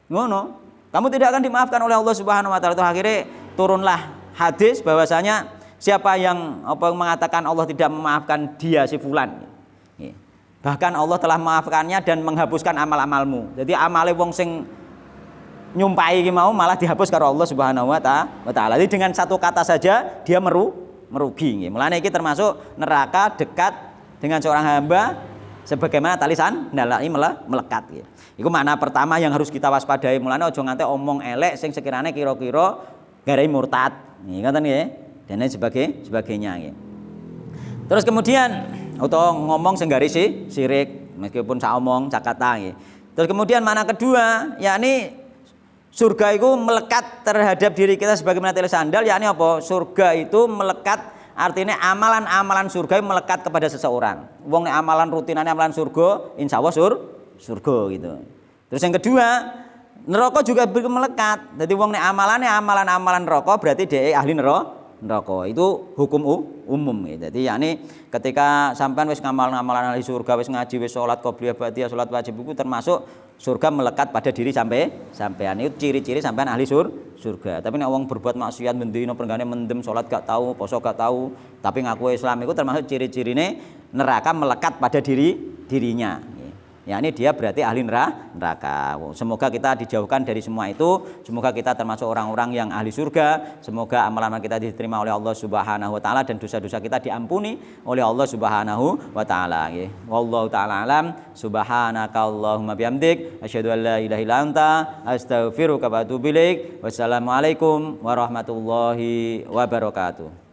Ngono, kamu tidak akan dimaafkan oleh Allah Subhanahu wa taala. Terus akhirnya turunlah hadis bahwasanya siapa yang mengatakan Allah tidak memaafkan dia si fulan. Bahkan Allah telah memaafkannya dan menghapuskan amal-amalmu. Jadi amale wong sing nyumpai iki mau malah dihapus karo Allah Subhanahu wa taala. Jadi dengan satu kata saja dia merugi nggih. Mulane iki termasuk neraka dekat dengan seorang hamba sebagaimana tali sandal melekat nggih. Iku makna pertama yang harus kita waspadai. Mulane aja nganti omong elek sing sekiranya kira-kira garai murtad. Nggih ngoten nggih. Dan lain sebagainya nggih. Terus kemudian atau ngomong sing garis syirik meskipun saomong cakata nggih. Terus kemudian makna kedua yakni surga itu melekat terhadap diri kita sebagaimana tali sandal, yakni apa? Surga itu melekat Artinya amalan-amalan surga melekat kepada seseorang. Wong nek amalan rutinannya amalan surga, insya Allah surga gitu. Terus yang kedua, neraka juga melekat. Jadi wong nek amalannya amalan-amalan neraka berarti dia ahli neraka. Itu hukum umum gitu. Jadi yakni ketika sampean wis ngamal-amalan ahli surga, wis ngaji, wis salat qobliyah ba'diyah, salat wajib itu termasuk surga melekat pada diri sampean. Itu ciri-ciri sampean ahli surga. Tapi nek wong berbuat maksiat mendino penggane mendem salat gak tahu, poso gak tahu, tapi ngaku Islam itu termasuk ciri-cirine neraka melekat pada dirinya. Ya ini dia berarti ahli neraka. Semoga kita dijauhkan dari semua itu. Semoga kita termasuk orang-orang yang ahli surga. Semoga amalan kita diterima oleh Allah Subhanahu wa taala dan dosa-dosa kita diampuni oleh Allah Subhanahu wa taala. Wallahu taala alam. Subhanakallahumma bihamdik asyhadu an la ilaha illa anta astaghfiruka wa atubu ilaik. Wassalamualaikum warahmatullahi wabarakatuh.